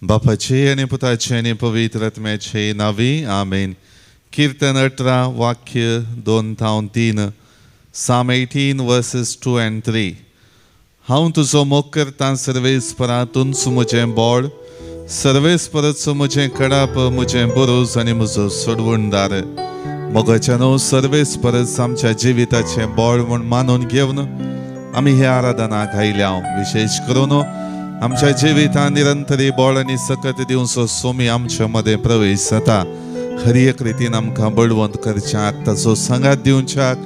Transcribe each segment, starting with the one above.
बापाचे आणि पुताचे आणि पवित्र आत्म्याचे नावी आमेन. कीर्तन 18 वाक्य 2-3 Psalm 18 verses 2 and 3. हांव तुजो मोग करता सर्वेस्परातून म्हजें बोड, सर्वेस्परच म्हजें कडाप, म्हजें बरोस आनी म्हजो सोडवणदार. मोगाच्या न्हू सर्वेस्परच आमच्या जिविताचें बोड म्हूण मानून घेवन आमी हे आराधनाक आयल्या. विशेष करून आमच्या जिवितांत निरंतरी बोड आनी सकत दिवचो सोमी आमच्या मदें प्रवेश जाता. खरी एक रितीन आमकां बळवंत करच्याक, ताचो संगात दिवच्याक,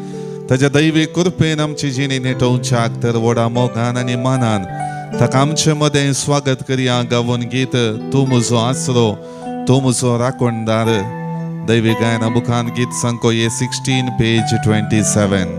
ताच्या दैवी कृपेन आमची जिणी नेटोवच्याक, तर व्हडा मोगान आनी मानान ताका आमचे मदें स्वागत करया. गावून गीत तूं म्हजो आसरो, तूं म्हजो राखणदार. दैवी गायना बुकान गीत संको 16 page 27.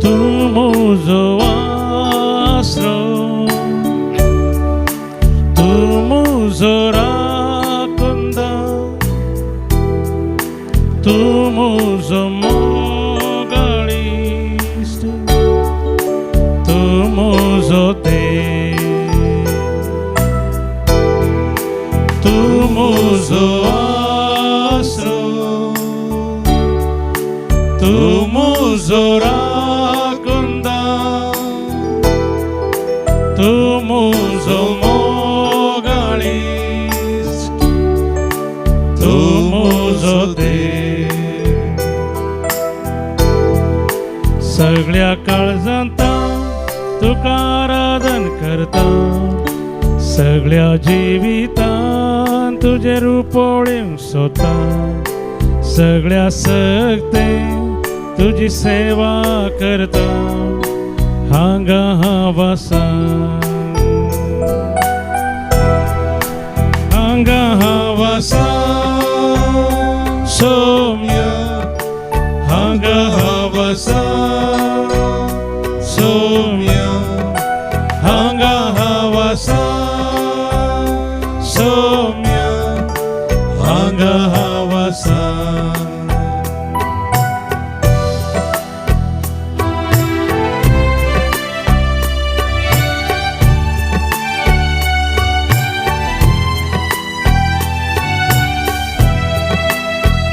तूं म्हजो आसरो, तूं म्हजो राखणदार, तूं म्हजो मोगाळी, तूं म्हजो देव, तूं म्हजो आसरो, तूं म्हजो तूं म्हजो मोगाळी, तूं म्हजो देव. सगळ्या काळजांत तुका आराधन करता, सगळ्या जिवितांत तुजे रुपोळें सोदता, सगळ्या सक्तेन तुजी सेवा करता. हांगा हांव आसा, हांगा हांव आसा सोम्या, हांगा हांव आसा सोम्या, हांगा हांव आसा सोम्या, हांगा हांव आसा.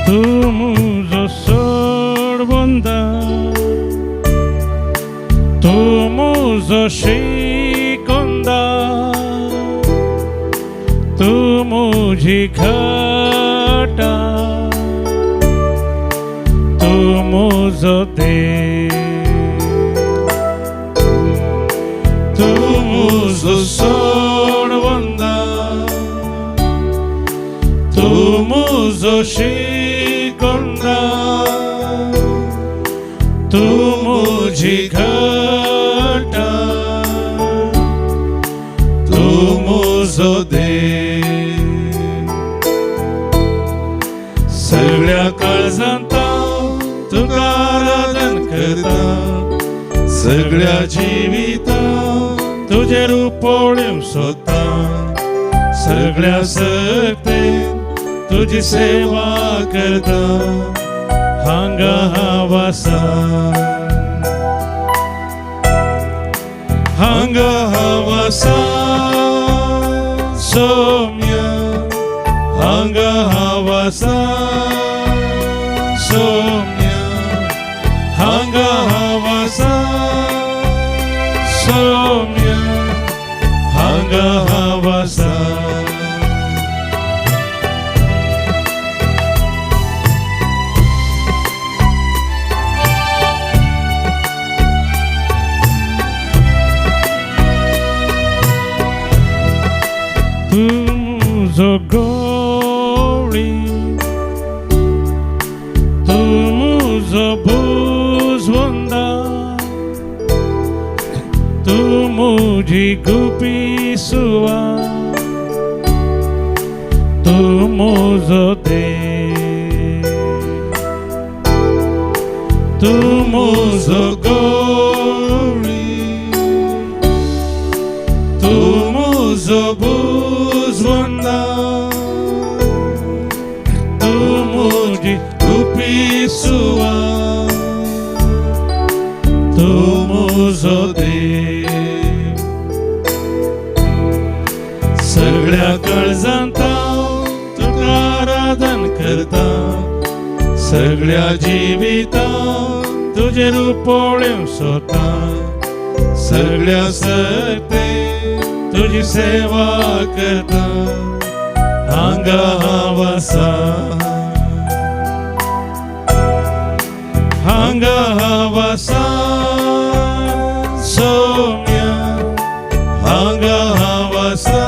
तूं म्हजो सोडवणदार, तूं म्हजो शिकोंदार, तूं म्हजी घाटा, तूं म्हजो देव, तूं म्हजो सोडवणदार, तूं म्हजो तूं म्हजी घाटा, तूं म्हजो देव. सगळ्या काळजांत तुका आराधन करता, सगळ्या जिवितांत तुजे रुपोळें सोदता, सगळ्या सक्तेन तुजी सेवा करता. हांगा हांव आसा, हांगा हांव आसा सोम्या, हांगा हांव आसा सोम्या, हांगा हांव आसा सोम्या, हांगा हांव आसा. Tuzo glory, tumuzo buzwanda, tumuji gupisua, tumuzo de, tumuzo glory, tumuzo मुजो भुजवंदा तू मुझी गुपी सुवा तू मुजो देव सगळ्या काळजांत तुका आराधन करता सगळ्या जिवितांत तुझे रुपोळ्यो सोता सगळ्या सर्ते तुझी सेवा करता हांगा हांव आसा हांगा हांव आसा सौम्या हांगा हांव आसा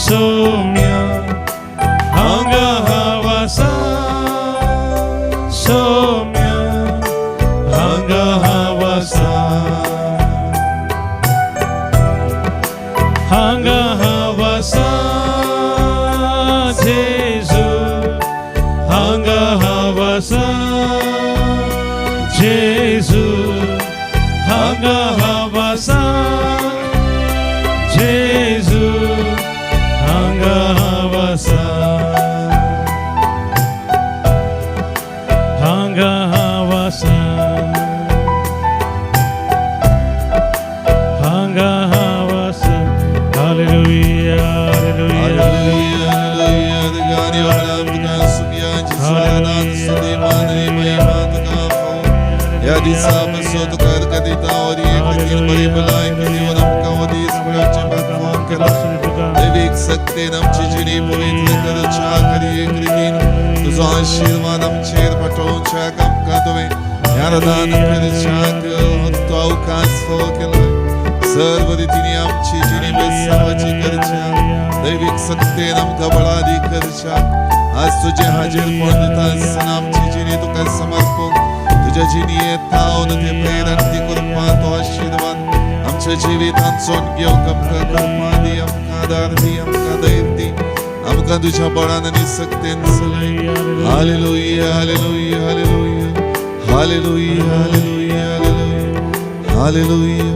सौम्या हांगा हांव आसा सौम्या हांगा हांव आसा हांगा हांव आसा जेजू हांगा हांव आसा जेजू हांगा हांव आसा जेजू हांगा हांव आसा हांगा हांव आसा हांगा हांव आसा हालेलुया दैविक सक्तीन आमची जिणी पवित्र करच्या खरी कृतीन तुझो आशीर्वाद आमचेर पाठोवच्याक आमकां तुवें यारदान करच्याक तो अवकाश फोव केलो सर्व रितींनी आमची जिणी बेसावाची करच्या दैविक सक्तीन आमकां बळादी करच्याक आज तुजे हाजीरपण दिता आसतना आमची जिणी तुका समर्पण तुज्या जिणयेंत थावन ते प्रेरण ती कृपा तो आशीर्वाद आमच्या जिवितांतसून घेवंक आमकां कृपा दी आमकां आदार दी आमकां धैर्य दी आमकां तुज्या बळान आनी सक्तीन चलय हालेलुया हालेलुया हालेलुया हालेलुया हालेलुया हालेलुया हालेलुया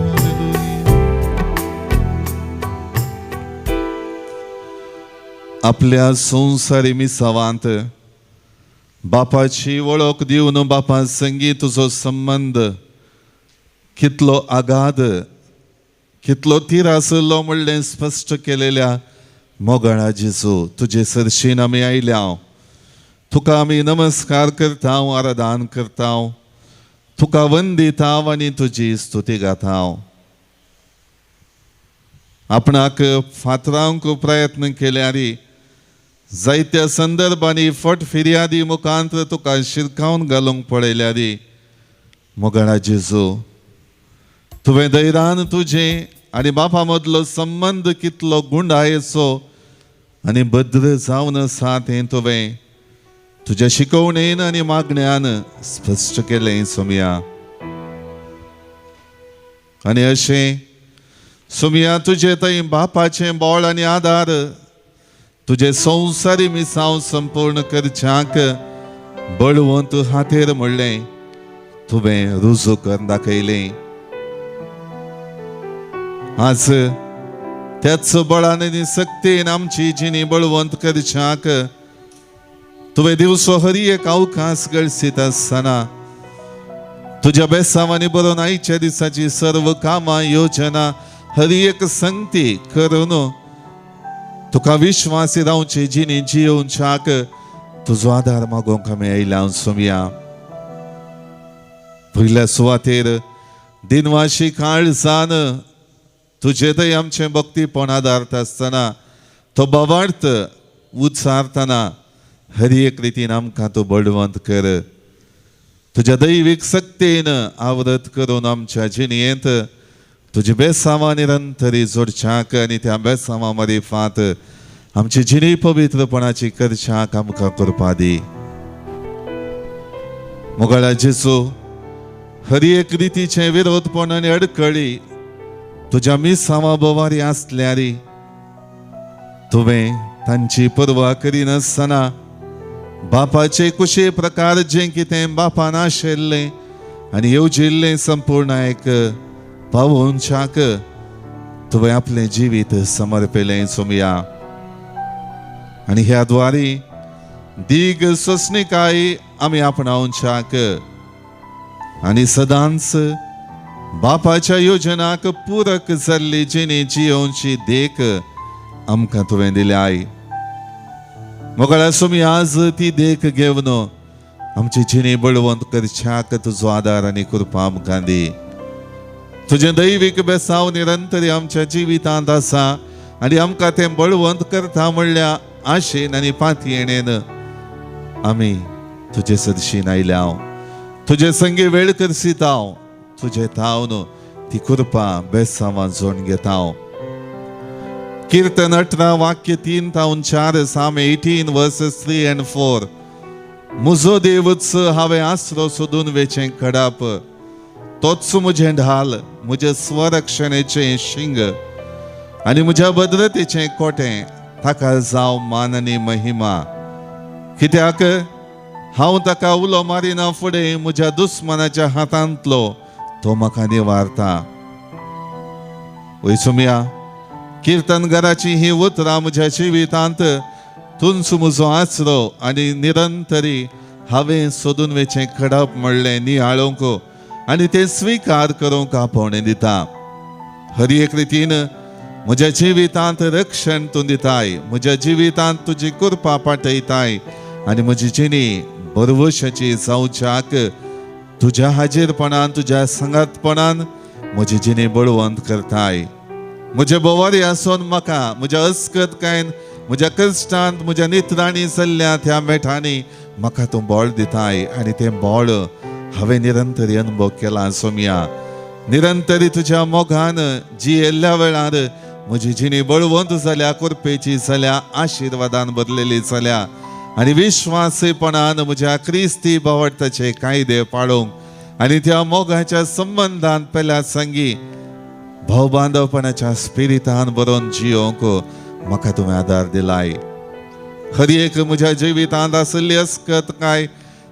आपल्या संवसारी मिसावांत बापाची वळख दिवन बापा संगी तुजो संबंध कितलो आगाध कितलो तीर आसलो म्हणलें स्पश्ट केलेल्या मोगळा जेजू तुजे सरशीन आमी आयल्या तुका आमी नमस्कार करता आराधन करता तुका वंदिता आनी तुजी स्तुती गाता आपणाक फातरावंक प्रयत्न केल्यारी जायत्या संदर्भांनी फट फिर्यादी मुखांत तुका शिरकावन घालूंक पळयल्यारी मोगळा जेजू तुवें धैर्यान तुजें आनी बापा मदलो संबंध कितलो गुंडायेचो आनी भद्र जावन आसा तें तुवें तुज्या शिकवणेन आनी मागण्यान स्पश्ट केलें सोमया आनी अशें सोमया तुजे थंय बापाचें बोळ आनी आदार तुजे संवसारी मिसांव संपूर्ण करच्याक बळवंत हातेर म्हणलें तुवें रुजू करून दाखयलें आज त्याच बळान आनी सक्तीन आमची जिणी बळवंत करच्याक तुवें दिवसो हरी एक अवकाश गळसीत आसतना तुज्या बेसांवांनी बरोवन आयच्या दिसाची सर्व कामां योजना हरी एक संगती करून तुका विश्वासी रावची जिणी जियोवच्याक तुजो आदार मागोवंक आमी आयल्या सोमया पयल्या सुवातेर दिनवाशी काळजान तुजे थंय आमचें भक्तीपण आदारत आसतना तो बोवार्थ उच्चारतना हरी एक रितीन आमकां तूं बळवंत कर तुज्या दैवीक सक्तीन आवरत करून आमच्या जिणयेंत तुजी बेसांवां निरंतरी जोडच्याक आनी त्या बेसांवां मार्फत आमची जिणी पवित्रपणाची करच्याक आमकां कृपा दी मोगळा जेजू हरी एक रितीचे विरोधपण आनी अडखळी तुज्या मिसांवां बोवारी आसल्यारी तुवें तांची पर्वा करिनासतना बापाचे कुशे प्रकार जें कितें बापान आशिल्लें आनी येवजिल्लें संपूर्ण एक पावोवच्याक तुवें आपलें जिवीत समर्पिलें सोमया आनी ह्या द्वारे दीग सोंसणीकाय आमी आपणावच्याक आनी सदांच बापाच्या योजनाक पूरक जाल्ली जिणी जियोवची देख आमकां तुवें दिल्याय. मोगळा सोमी आज ती देख घेवन आमची जिणी बळवंत करच्याक तुजो आदार आनी कृपा आमकां दी. तुजें दैवीक बेसांव निरंतरी आमच्या जिवितांत आसा आनी आमकां तें बळवंत करता म्हणल्या आशेन आनी पातयेणेन आमी तुजे सदशीन आयल्या. तुजे संगी वेळ करसीत हांव तुजे थावन ती कृपा बेसांवां जोडून घेता. कीर्तन 18 वाक्य 3 तावन 4 Psalm 18 verses 3 and 4. मुजो देवच हांवें आसरो सोदून वेचें खडाप, तोच मुजें ढाल, मुजे स्वरक्षणेचें शिंग आनी म्हज्या भद्रतेचें कोटें, ताका जावं मान आनी महिमा. कित्याक हांव ताका उलो मारिना फुडें म्हज्या दुस्मनाच्या हातांतलो तो म्हाका निवारता. वय सोमया, कीर्तनकाराची ही उतरां म्हज्या जिवितांत तुंच म्हजो आसरो आनी निरंतरी हांवें सोदून वेचें खडप म्हणलें नियाळोवंक आनी तें स्विकार करूंक आपोवणें दिता. हर एक रितीन म्हज्या जिवितांत रक्षण तूं दिताय, म्हज्या जिवितांत तुजी कृपा पाठयताय आनी म्हजी जिणी बरवशाची जावच्याक तुज्या हाजीरपणान तुज्या संगातपणान म्हजी जिणी बळवंत करताय. म्हजे बोवारी आसोन म्हाका म्हज्या अस्कतकायेन म्हज्या कश्टांत म्हज्या नित्रांनी जाल्ल्या त्या मेठांनी म्हाका तूं बोळ दिताय आनी तें बोळ हांवें निरंतरी अनुभव केला. सोमया, निरंतरी तुज्या मोगान जी येल्ल्या वेळार म्हजी जिणी बळवंत जाल्या, कृपेची जाल्या, आशिर्वादान भरलेली जाल्या आनी विश्वासीपणान म्हज्या क्रिस्ती बावटाचे कायदे पाळोवंक आनी त्या मोगाच्या संबंधान पेल्या संगी भाव बांदवपणाच्या स्पिरितान बरोवन जियोवंक म्हाका तुवें आदार दिलाय. खरी एक म्हज्या जिवितांत आसली अस्कत काय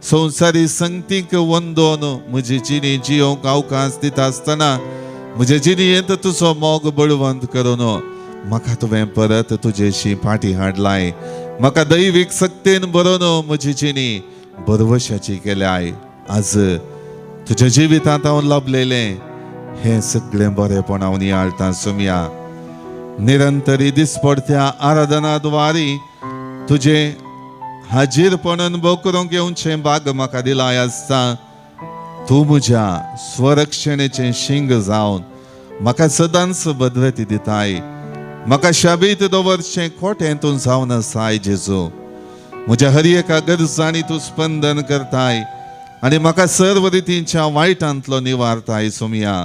संवसारी संगतीक वंदोवन म्हजी जिणी जियोवंक अवकाश दिता आसतना म्हज्या जिणयेंत तुजो मोग बळवंत करून म्हाका तुवें परत तुजेशी फाटी हाडलाय. म्हाका दैवीक सक्तेन बरोवन म्हजी जिणी बरवशाची केल्याय. आज तुज्या जिवितांत हांव लाभलेलें हें सगळें बरेंपण हांव नियाळटां. सोमया, निरंतरी दिसपडत्या आराधनाद्वारे तुजे हाजीरपण अनुभव करूंक येवचें भाग म्हाका दिलाय आसता. तूं म्हज्या स्वरक्षणेचें शिंग जावन म्हाका सदांच भद्रती दिताय. म्हाका शाबीत दवरचें खोटें तूं जावन आसाय. जेजू, म्हज्या हर एका गरजांनी तूं स्पंदन करताय आनी म्हाका सर्व रितींच्या वायटांतलो निवारताय. सोमया,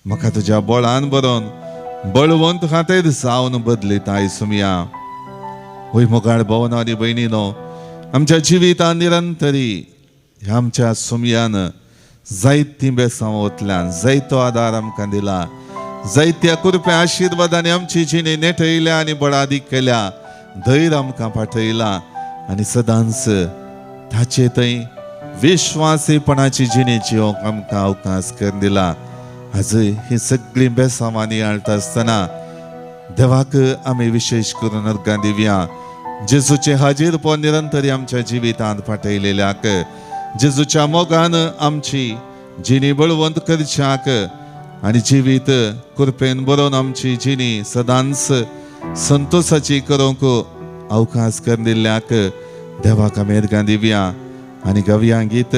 म्हाका तुज्या बळान बरोवन बळवंत खातीर जावन बदलिताय. सोमया, वय मोगाळ भवनो आनी भयणीनो, आमच्या जिवितांत निरंतरी ह्या आमच्या सोमयान जायतीं बेसांवांतल्यान जायतो आदार आमकां दिला, जायत्या कृपे आशिर्वादांनी आमची जिणी नेटयल्या आनी बळादीक केल्या, धैर्य आमकां पाठयला आनी सदांच ताचे थंय विश्वासीपणाची जिणी जियोवंक आमकां अवकाश करून दिला. आज ही सगळीं बेसांवां नियाळटा आसतना देवाक आमी विशेश करून अर्गां दिवया. जेजूचे हाजीरपण निरंतरी आमच्या जिवितांत पाठयलेल्याक, जेजूच्या मोगान आमची जिणी बळवंत करच्याक आनी जिवीत कृपेन बरोवन आमची जिणी सदांच संतोशाची करूंक अवकाश करून दिल्ल्याक देवाक आमी अर्गां दिवया आनी गावया गीत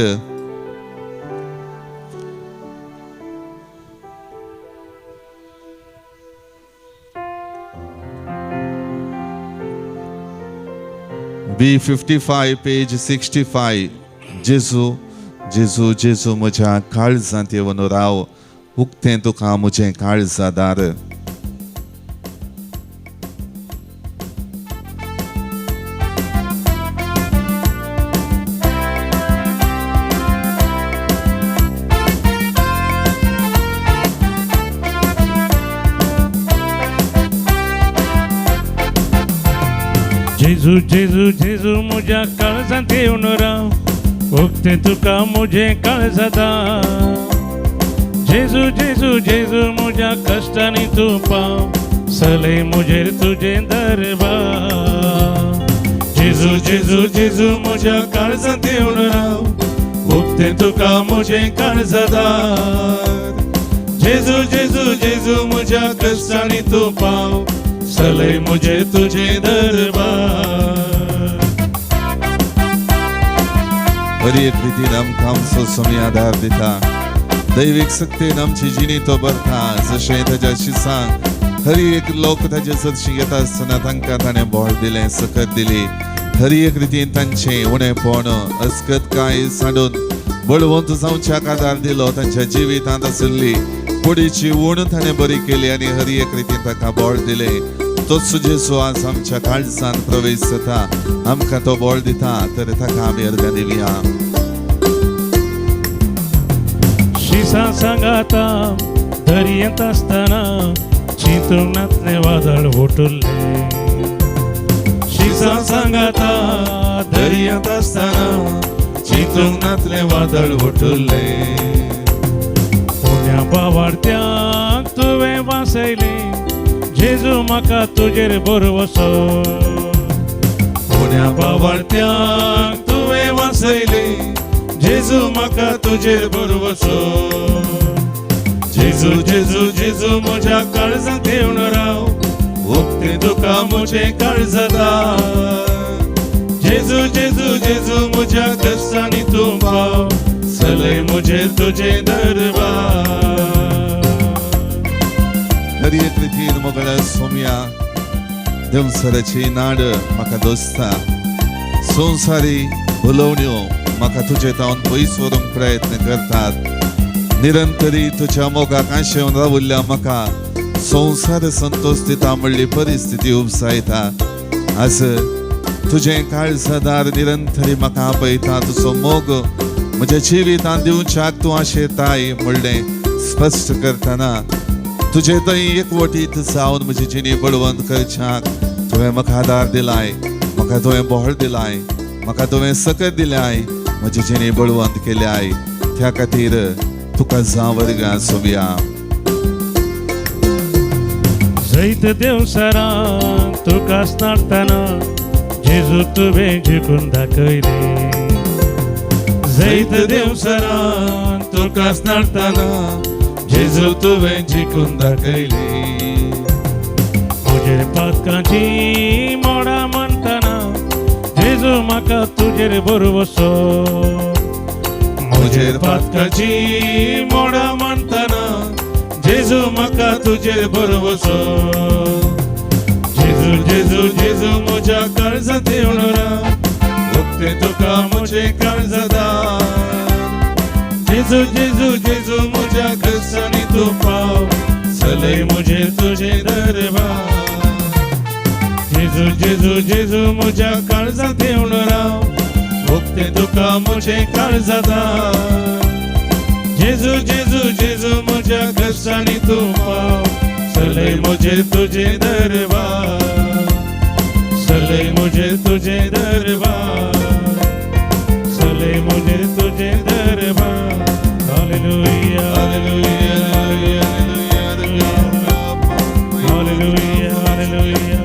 B55 page 65. जेजू जेजू जेजू म्हज्या काळजांत येवन राव, उक्तें तुका म्हजें काळजादार. जेजू जेजू जेजू म्हज्या काळजांत येवन राव, उक्तें तुका म्हजें काळजादार. जेजू जेजू जेजू म्हज्या कश्टांनी तूं पाव सलय मुजेर तुजें दरबार जेजू जेजू जेजू म्हज्या काळजांत येवन राव उक्तें तुका म्हजें काळजादार जेजू जेजू जेजू म्हज्या कश्टांनी तूं पाव सलय मुजेर तुजें दरबार बरी एक रितीन आमकां आमचो सोमी आदार दिता दैवीक सक्तीन आमची जिणी तो भरता जशें ताच्या शिसांक हरी एक लोक ताचे चडशी येता आसतना तांकां ताणें बोळ दिलें सकत दिली हरी एक रितीन तांचें उणेपण अस्कतकाय सांडून बळवंत जावच्याक आदार दिलो तांच्या जिवितांत आशिल्ली कुडीची उण ताणें बरी केली आनी हरी एक रितीन ताका बोळ दिलें तोच जेजू आज आमच्या काळजांत प्रवेश जाता आमकां तो बोळ दिता तर ताका आमी अर्घ दिवया शिसा सांगाता दर्यांत आसतना चिंतूनातलें वादळ ओटुल्लें शिसा सांगाता दर्यांत आसतना चिंतूनातलें वादळ ओटुल्लें पुण्या बावार्थ्यांक तुवें वासयलें जेजू म्हाका तुजेर भरवसो पुण्या बावार्थ्यांक तुवें वासयलें जेजू म्हाका तुजेर भरवसो जेजू जेजू जेजू म्हज्या काळजांत येवन राव उक्तें तुका म्हजें काळजादार जेजू जेजू जेजू म्हज्या कश्टांनी तूं पाव सलय मुजेर तुजें दरबार हरी एक रितीन मोगळ्या सोम्या देवसराची नाड म्हाका दोस्ता संवसारी उलोवण्यो म्हाका तुजे तावन पयस व्हरूंक प्रयत्न करतात निरंतरी तुज्या मोगाक आशेवन रावुल्ल्या म्हाका संवसार संतोश दिता म्हणली परिस्थिती उपसायता आज तुजें काळजादार निरंतरी म्हाका आपयता तुजो मोग म्हज्या जिवितांत दिवच्याक तूं आशेताय म्हणलें स्पश्ट करतना तुजे थंय एकवटीत जावन म्हजी जिणी बळवंत करच्याक तुवें म्हाका आदार दिलाय म्हाका तुवें बोळ दिलाय म्हाका तुवें सकत दिल्याय म्हजी जिणी बळवंत केल्याय त्या खातीर तुका जावरगा सोव्या जैत देवसरां तुका आसतना जेजू तुवें जिखून दाखयलें जैत देवसरां तुका आसतना जेजू तुवें जिखून दाखयलें म्हजेर पातकांची मोडां म्हणटना जेजू म्हाका तुजेर भरवसो म्हजेर पातकांची मोडां म्हणटना जेजू म्हाका तुजेर भरवसो जेजू जेजू जेजू म्हज्या काळजांत येवन राव उक्तें तुका म्हजें काळजादार जेजू जेजू जेजू म्हज्या कश्टांनी तूं पाव सलय मुजेर तुजें दरबार जेजू जेजू जेजू म्हज्या काळजांत येवन राव उक्तें तुका म्हजें काळजादार जेजू जेजू जेजू म्हज्या कश्टांनी तूं पाव सलय मुजेर तुजें दरबार सलय मुजेर तुजें दरबार सलय मुजेर तुजें दरबार हालेलुया हालेलुया हालेलुया हालेलुया हालेलुया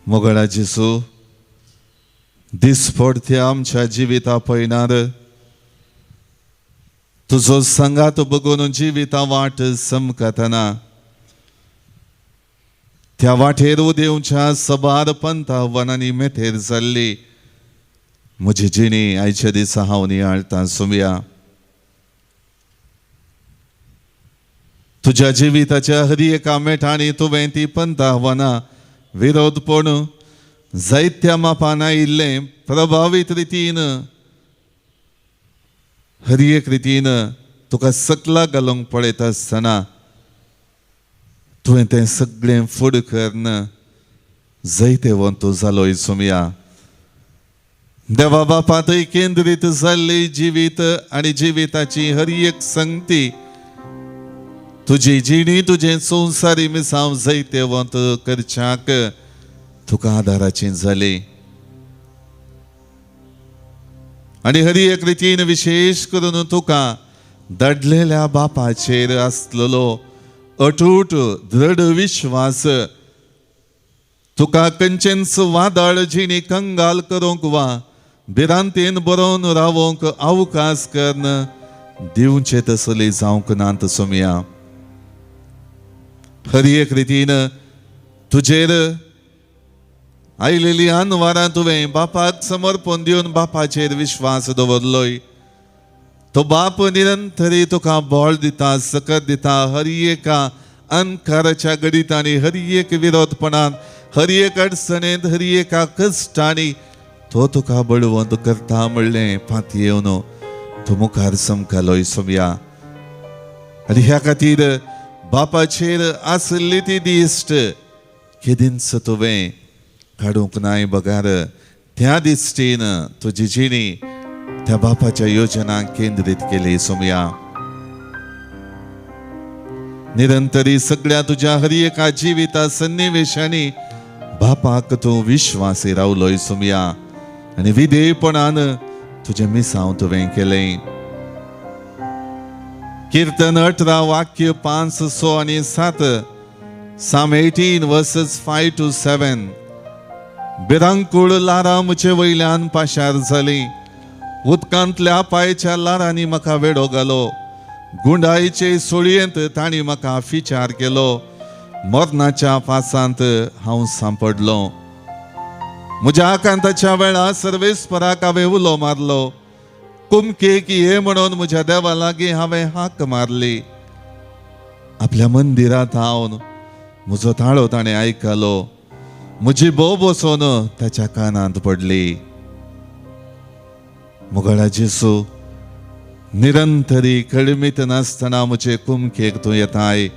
मोगळा जेजू दिसपडत्या आमच्या जिविता पळयणार तुजो संगात बघून जिविता वाट समकतना त्या वाटेर उदेवच्या सबार पंथा वनांनी मेथेर जाल्ली म्हजी जिणी आयच्या दिसा हांव नियाळटा सोम्या तुज्या जिविताच्या हरी एका मेठांनी तुवें ती पंथा वनां विरोधपण जायत्या मापान आयिल्लें प्रभावीत रितीन हर एक रितीन तुका सकला घालूंक पळयता आसतना तुवें तें सगळें फुड करन जायते वंतू जालो इसुमिया. देवा बापातय केंद्रीत जाल्ली जिवीत आनी जिविताची हर एक संगती तुजी जिणी तुजें संवसारी मिसांव जायते वंत करच्याक तुका आदाराची जाली. आनी हर एक रितीन विशेष करून तुका दडलेल्या बापाचेर आसलेलो अटूट दृढ विश्वास तुका खंयचेंच वादळ जिणी कंगाल करूंक वा भिरांतेन बरोवन रावोंक अवकाश करन दिवचें तसली जावंक नात सुमिया. हर एक रितीन तुजेर आयलेली अनवारां तुवें बापाक समर्पण दिवन बापाचेर विश्वास दवरलोय. तो बाप निरंतरी तुका बळ दिता, सकत दिता. हर एका अंकाराच्या गणितांनी, हर एक विरोधपणान, हर एक अडचणेंत, हर एका कश्टांनी तो तुका बळवंत करता म्हणलें फाती येवन तूं मुखार समकलोय सुमिया. आनी ह्या खातीर बापाचेर आसली ती दिश्ट केदींच तुवें काडूंक नाय बगार. त्या दिश्टीन तुजी जिणी त्या बापाच्या योजनांक केंद्रीत केली सुमिया. निरंतरी सगळ्या तुझ्या हर एका जिविता सन्निवेशांनी बापाक तूं विश्वासी रावलोय सुमिया. आनी विधेयपणान तुजें मिसांव तुवें केलें. कीर्तन 18 वाक्य 5, 6 आनी 7. Psalm 18 verses 5 to 7. बिरांकूळ लारां म्हजे वयल्यान पाशार जाली. उदकांतल्या पांयच्या लारांनी म्हाका वेडो घालो. गुंडाळीचे सुळयेंत तांणी म्हाका फिचार केलो. मरणाच्या फासांत हांव सांपडलो. म्हज्या आकांताच्या वेळा सर्वेस्पराक हांवें उलो मारलो. कुमकेक ये म्हणून म्हज्या देवा लागीं हांवें हाक मारली. आपल्या मंदिरांत हांव म्हजो ताळो ताणें आयकलो. म्हजी बोव बसोन ताच्या कानांत पडली. मुगळा जेसू, निरंतरी कळमीत नासतना म्हजे कुमकेक तूं येताय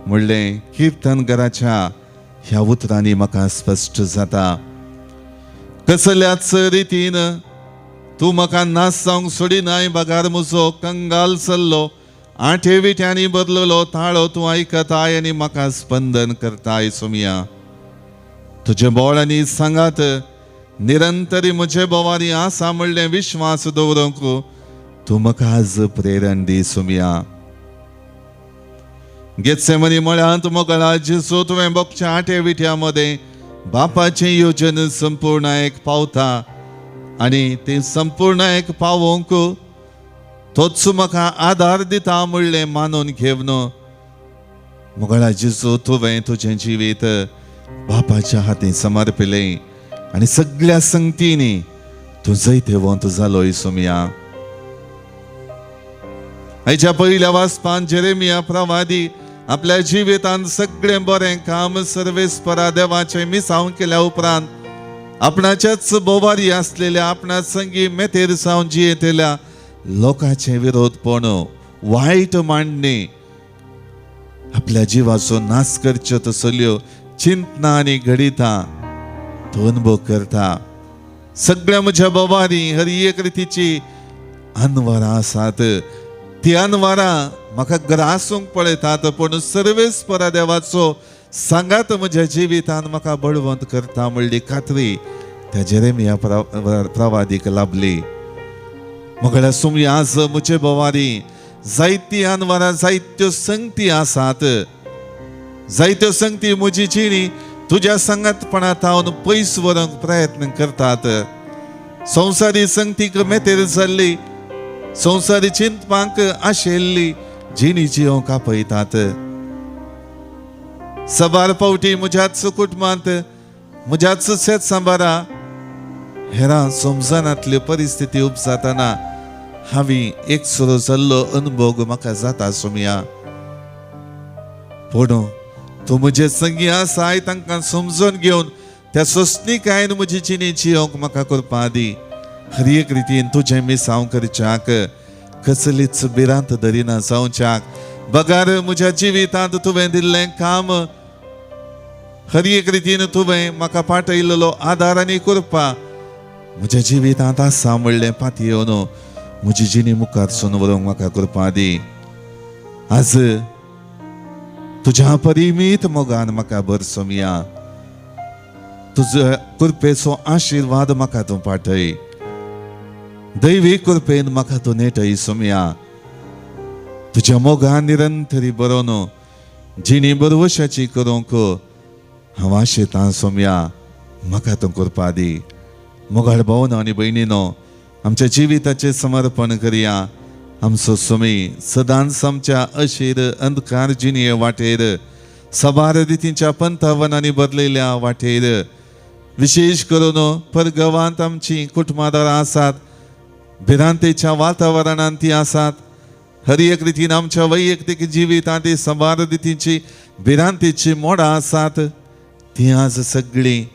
म्हणलें कीर्तनकाराच्या ह्या उतरांनी म्हाका स्पश्ट जाता. कसल्याच रितीन तूं म्हाका नास जावंक सोडिनाय बगार. म्हजो कंगाल सल्लो 8 विट्यांनी बदललो ताळो तूं आयकताय आनी म्हाका स्पंदन करताय सुमिया. तुजे बोळ आनी सांगात निरंतरी म्हजे बोवारी आसा म्हणलें विश्वास दवरूंक तूं म्हाका आज प्रेरण दी सुमिया. गेत्सेमनी मळ्यांत मोगळा जेसू तुवें बोगच्या 8 विट्या मदें बापाचें योजन संपूर्णायेक पावता आनी तें संपूर्णायेक पावोवंक तोच म्हाका आदार दिता म्हणलें मानून घेवन मोगळा जेसू तुवें तुजें जिवीत बापाच्या हातीं समर्पिलें आनी सगळ्या संगतींनी तूं जैते वंत जालोय सुमिया. हाच्या पयल्या वाचपान जेरेमिया प्रवादी आपल्या जिवितांत सगळें बरें काम सर्वेस्परा देवाचें मिसांव केल्या उपरांत आपणाच्याच बोवारी आसलेल्या आपणा संगी मेतेर सावन जियेतेल्या लोकांचे विरोधपण, वायट मांडणी, आपल्या जिवाचो नाश करच्यो तसल्यो चिंतना आनी घडिता तो अनुभव करता. सगळ्या म्हज्या बोवारी हर एक रितीची अनवरां आसात. ती अनवरां म्हाका ग्रासूंक पळयतात पूण सर्वेस्परा देवाचो सांगात म्हज्या जिवितांत म्हाका बळवंत करता म्हणली खात्री त्या जेरेमिया प्रवादीक लाभली. म्हगळ्या सुमिया आज म्हजे बोवारी जायती अनवरां, जायत्यो संगती आसात. जायत्यो संगती म्हजी जिणी तुज्या संगतपणांत हांव पयस व्हरूंक प्रयत्न करतात. संवसारी संगतीक मेतेर जाल्ली, संवसारी चिंतपाक आशेल्ली जिणी जियोंक आपयतात. सबार पावटी म्हज्याच कुटुंबांत, म्हज्याच शेत सांबारा हेरां समजनातल्यो परिस्थिती उपजातना हांवें एकसुरो जाल्लो अनुभव म्हाका जाता सुमिया. पूण तूं म्हजे संगी आसाय तांकां समजून घेवन त्या सोसणीकायेन म्हजी जिणी जियोंक म्हाका करपा दी. हर एक रितीन तुझें मिसांव करच्याक, कसलीच भिरांत धरिना जावच्याक. बगार म्हज्या जिवितांत तुवें दिल्लें काम हर एक रितीन तुवें म्हाका पाठयल्लो आदार आनी कृपा म्हज्या जिवितांत आसा म्हणलें पातयेवन म्हजी जिणी मुखारसून व्हरूंक म्हाका करपा दी. आज तुज्या परिमीत मोगान म्हाका भरसुमिया. तुझ्या कृपेचो आशिर्वाद म्हाका तूं पाठय. दैवी कृपेन म्हाका तूं नेटय सुमिया. तुज्या मोगान निरंतरी बरोवन जिणी बरवशाची करूंक हांव आशेतां सुमिया. म्हाका तूं करपा दी. मोगाळ भावन आनी भयणीनो, आमच्या जिविताचें समर्पण करया. आमचो सुमी सदांच आमच्या अशीर अंधकार जिणये वाटेर, सबार रितींच्या पंथावनांनी बदलयल्या वाटेर, विशेष करून परगांवांत आमची कुटुंबादारां आसात, भिरांतेच्या वातावरणांत ती आसात. हर एक रितीन आमच्या वैयक्तीक जिवितांत सबार रितींची भिरांतेची मोडां आसात. ती आज सगळीं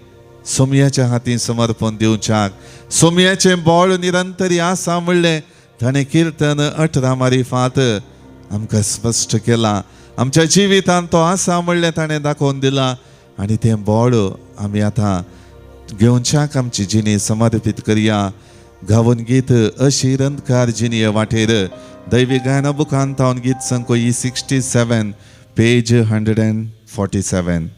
सोमयाच्या हातीन समर्पण दिवच्याक. सोमयाचें बोळ निरंतरी आसा म्हणलें ताणें कीर्तन 18 मारिफांत आमकां स्पश्ट केलां. आमच्या जिवितांत तो आसा म्हणलें ताणें दाखोवन दिलां. आनी तें बोळ आमी आतां घेवच्याक आमची जिणी समर्पीत करया. गावन गीत अशीर अंधकार जिणये वाटेर दैवी गायना बुकांत हांव गीत संख्या 67 पेज 147.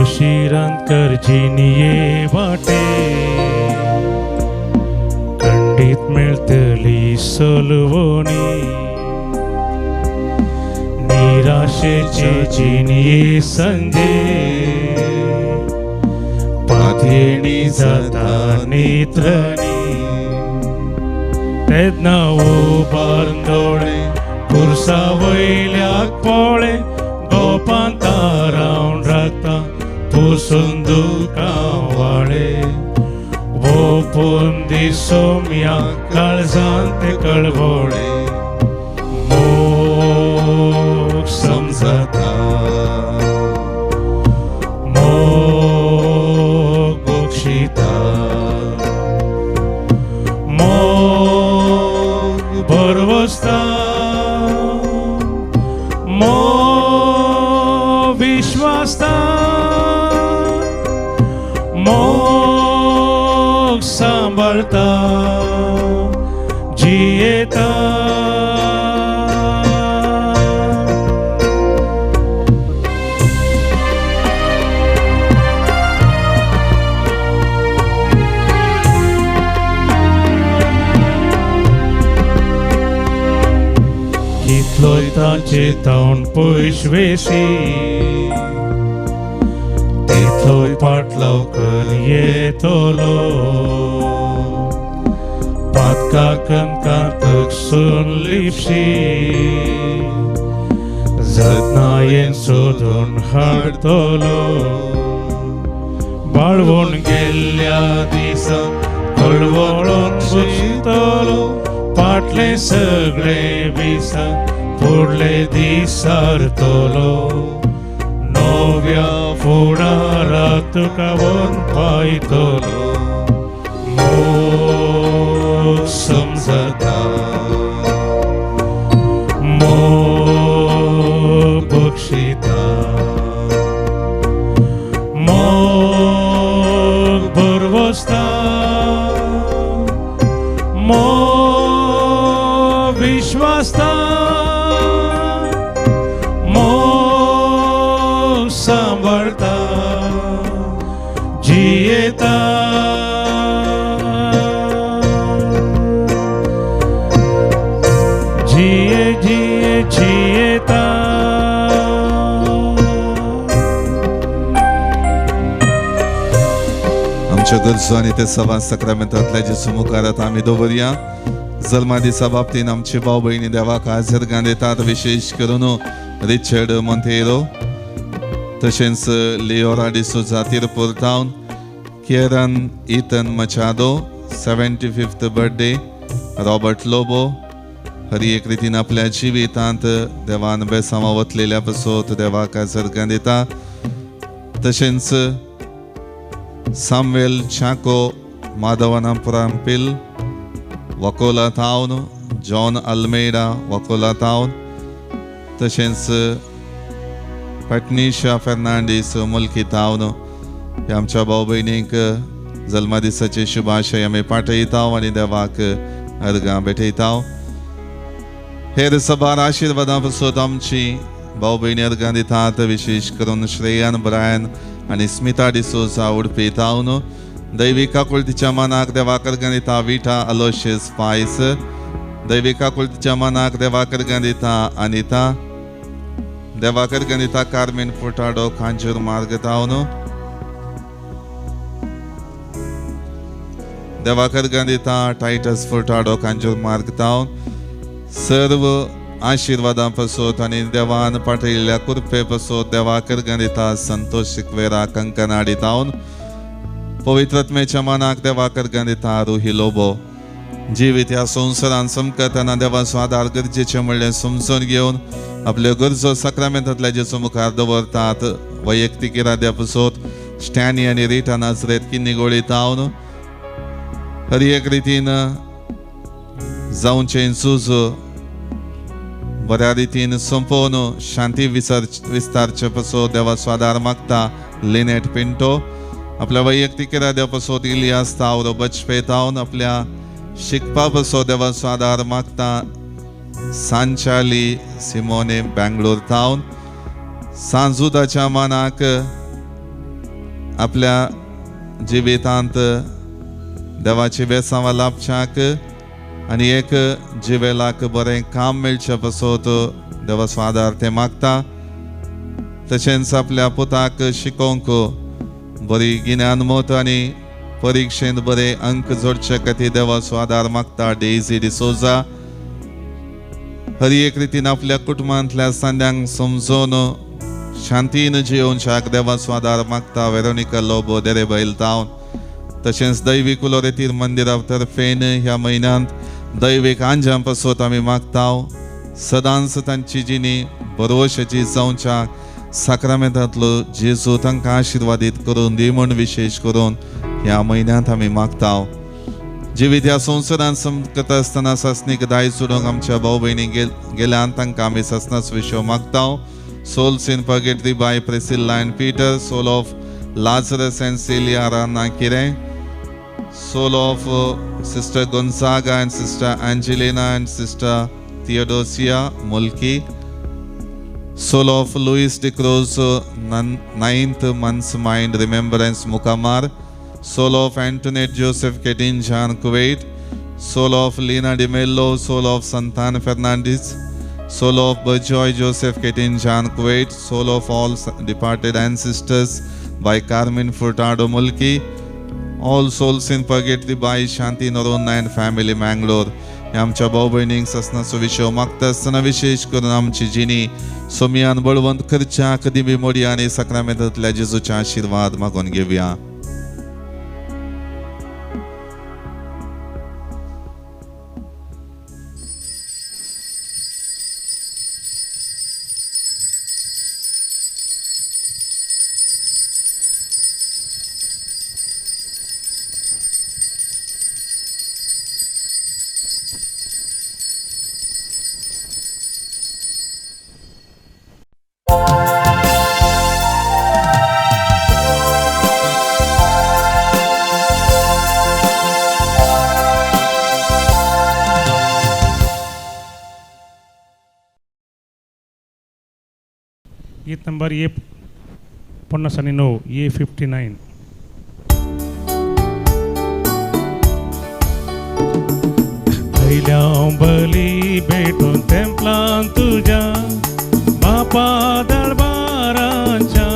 शिरांकर जिनिये वाटे खंडीत मिळतली सोलवणी. निराशेचे जिनिये संजे पाथेणी जाता नेत्रणी. तेन्ना उबारून दोळे खुर्सा वयल्याक पोळे गोपांता रावन राखता पुसून दुकां वाळे. ओपून दिसोम्या काळजांत कळवळे मोग समजता. मोग बक्षिता. मोग बरवस्ता. मोग विश्वासता. मोग सांभाळता जियेता. कितलोय तांचे तावन पयशवेसी तितलोय पाटलाव कर येतलो. पातका कणकांतक सून लिपशी जतनायेन सोदून हाडतलो. बाळवून गेल्ल्या दिसा कळवळून बसतलो. फाटले सगळे विसा फुडले दीस सारतलो. नव्या फुडाराक तुका वन पायतलो. मोग समजता. मोग बक्षिता. मोग बरवस्ता. मोग विश्वासता. मोग सांभाळता जियेता. जिये जिये जियेता. आमच्या गरजो आनी ते सभा सक्रामेंतांतल्या जेजू मुखारात आमी दवरया. जल्मा दिसा बाबतीन आमची भाऊ बहिणी देवाक हाजीर घालतात. विशेष करून रिचर्ड मोंतेरो, तशेंच लिओरा डिसोजा तिरपूर टावन, केरन इथन मचादो 75th birthday, Robert Lobo. Hari एक रितीन आपल्या जिवितांत देवान बेसांवा वतलेल्या पसोत देवाक हाजीर घालता. तशेंच Samuel Chacko Madhavanapurampil Vakola town, John Almeida Vakola town. तशेंच पटनीशा फेर्नांडीस मुल्की टावन. हे आमच्या भाऊ भयणीक जल्मा दिसाचे शुभाशय आमी पाठयता आनी देवाक अर्गां भेटयता. हेर सबार आशिर्वादां पसत आमची भाऊ भयणी अर्गां दितात. विशेष करून श्रेयान ब्रायन आनी स्मिता डिसोजा उडपी टावन. दैविक आकुलतीच्या मनाक देवाक अर्गां दिता विटा अलोशियस पायस. दैविक आकुलतीच्या मनाक देवाक अर्गां दिता अनिता. देवाक अर्गां दिता कार्मेन फुटाडो कांजूर मार्ग टावन. देवाक अर्गां दिता टायटस फुटाडो कांजूर मार्ग टावन. सर्व आशिर्वादां पसत आनी देवान पाठयल्ल्या कृपे पसत देवाक अर्गां दिता संतोष शिकवेरा कंकनाडी टावन. पवित्रत्मेच्या मनाक देवाक अर्गां दिता रुही लोबो. जिवीत ह्या संवसारान समकतना देवाचो आदार गरजेचें म्हणलें समजून घेवन आपल्यो गरजो सक्रामेंतांतल्या जेचो मुखार दवरतात. वैयक्तीक इराद्या पसत स्टॅनी आनी रिटा नाझरेत किन्निगोळी टावन. हरी एक रितीन जावचें झूज बऱ्या रितीन संपोवन शांती विस्तारचे पसत देवाचो आदार मागता लिनेट पिंटो. आपल्या वैयक्तीक इराद्या पसत इलियास तावरो बचपे टावन. आपल्या शिकपा पसत देवाचो आदार मागता सांचाली सिमोने बेंगलोर टावन. सांजुदाच्या मनाक आपल्या जिवितांत देवाची बेसांवा लाभच्याक आनी एक जिवेलाक बरें काम मेळचे पसत देवाचो आदार ते मागता. तशेंच आपल्या पुताक शिकोवंक बरी गिन्यानमत आनी परिक्षेंत बरे अंक जोडचे खातीर देवाचो आदार मागता डेझी डिसोजा. हरी एक रितीन आपल्या कुटुंबांतल्या सांद्यांक समजोवन शांतीन जियोवच्याक देवाचो आदार मागता वेरोनिका लोबो देरेबैल टावन. तशेंच दैवीक उलोरेतीर मंदिरा तर्फेन ह्या म्हयन्यांत दैवीक आंजां पसत आमी मागता सदांच तांची जिणी बरोवशेची जावच्याक साक्रामेंतांतलो जेजू तांकां आशिर्वादीत करून दी म्हूण विशेष करून ह्या म्हयन्यांत आमी मागता. जिवीत ह्या संवसारांत समकता आसतना सासणीक दाय सोडूंक आमच्या भाऊ भयणी गेल्यान तांकां आमी सासणाच विशो मागता. Souls in purgatory by Priscilla and Peter. Soul of Lazarus and Celia Rana किरे. Soul of Sister Gonzaga and Sister Angelina and Sister Theodosia Mulki. Soul of Luis de Cruz 9th month's mind remembrance Mukamar. Soul of Antoinette Joseph Ketinjan Kuwait. Soul of Lina de Mello. Soul of Santan Fernandez. Soul of Berjoy Joseph Ketinjan Kuwait. Soul of all departed ancestors by Carmen Furtado Mulki. All souls in purgatory by Shanti Norona and family Mangalore. आमच्या भाऊ भयणींक ससनाचो विशय मागता आसतना विशेष करून आमची जिणी सोमियान बळवंत करच्या कदिमी मोडी आनी साक्रामेंतांतल्या जेजूचे आशिर्वाद मागून घेवया. गीत नंबर A59 A59. पहिल्या बली भेटून तेंपलान तुझ्या बापा दरबाराच्या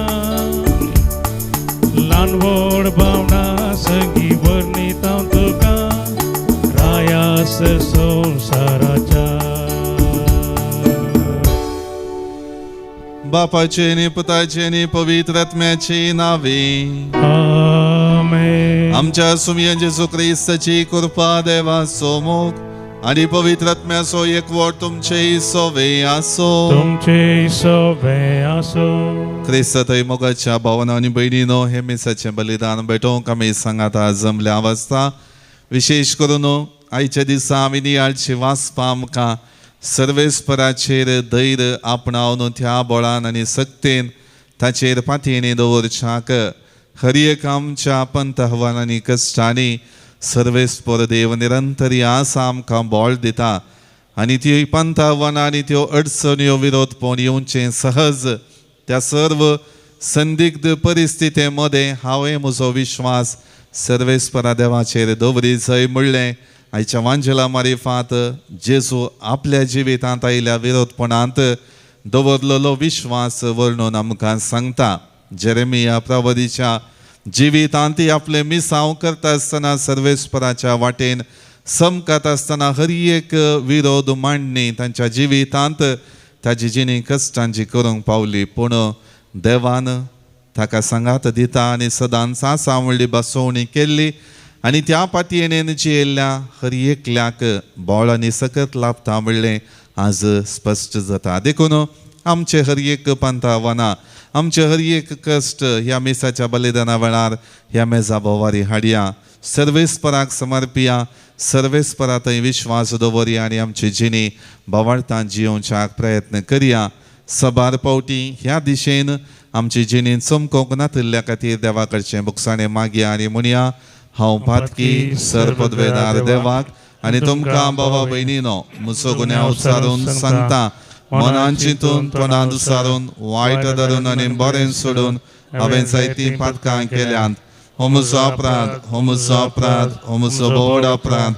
ल्हान व्हड भावना सगळी वर्णिता तुका राया संसाराच्या. बापाचे आणि पुताचे आणि पवित्र आत्म्याचे नावे. आमेन. आमच्या सुमिय जेजू ख्रिस्ताची कृपा, देवाचो मोग आणि पवित्र आत्म्याचो एकवट तुमचे सोवे आसो. तुमचे सोबे आसो. ख्रिस्त थंय मोगाच्या भावना आणि बहिणीनो, हे मिसाचे बलिदान भेटोवंक आमी सांगाता जमल्या अवस्था. विशेष करून आयच्या दिसा आमी नियाळची वाचपा आमकां सर्वेस्पराचेर धैर्य आपणावन त्या बळान आनी सक्तेन ताचेर पातयेनी दवरच्याक हर एक आमच्या पंत आव्हानांनी कश्टांनी सर्वेस्पर देव निरंतरी आसा आमकां बळ दिता. आनी ती पंत आव्हानां आनी त्यो अडचण्यो विरोध पळोवन येवचें सहज. त्या सर्व संदिग्ध परिस्थिती मध्ये हांवें म्हजो विश्वास सर्वेस्परा देवाचेर दवरी जंय म्हणलें आयच्या वांजेला मारिफात जेजू आपल्या जिवितांत आयिल्ल्या विरोधपणांत दवरलेलो विश्वास वर्णून आमकां सांगता. जेरेमिया प्रवादीच्या जिवितांत आपले मिसांव करता आसतना सर्वेस्पराच्या वाटेन समकत आसतना हर एक विरोध मांडणी तांच्या जिवितांत ताजी जिणी कश्टांची करूंक पावली. पूण देवान ताका सांगात दिता आनी सदांच आसा म्हणली बसोवणी केल्ली आनी त्या पातयेन जियेल्ल्या हर एकल्याक बोळ आनी सकत लाभता म्हणलें आज स्पश्ट जाता. देखून आमचे हर एक पंत आव्हानां, आमचे हर एक कश्ट ह्या मिसाच्या बलिदाना वेळार ह्या मेजा बोवारी हाडया, सर्वेस्पराक समर्पिया, सर्वेस्परा थंय विश्वास दवरया आनी आमची जिणी बोवाळतां जियोवच्याक प्रयत्न करया. सबार पावटी ह्या दिशेन आमची जिणीन चमकोवंक नातिल्ल्या खातीर देवा कडचें बुकसाणें मागया आनी म्हणया, हांव पातकी सरपदवेदार देवाक आनी तुमकां भावा भयणीनो म्हजो गुन्यांव उचारून सांगता. मनान चिंतून तोंडान उसारून वायट धरून आनी बरें सोडून हांवें जायतीं पातकां केल्यांत. हो म्हजो अपराध, हो म्हजो अपराध, हो म्हजो व्हड अपराध.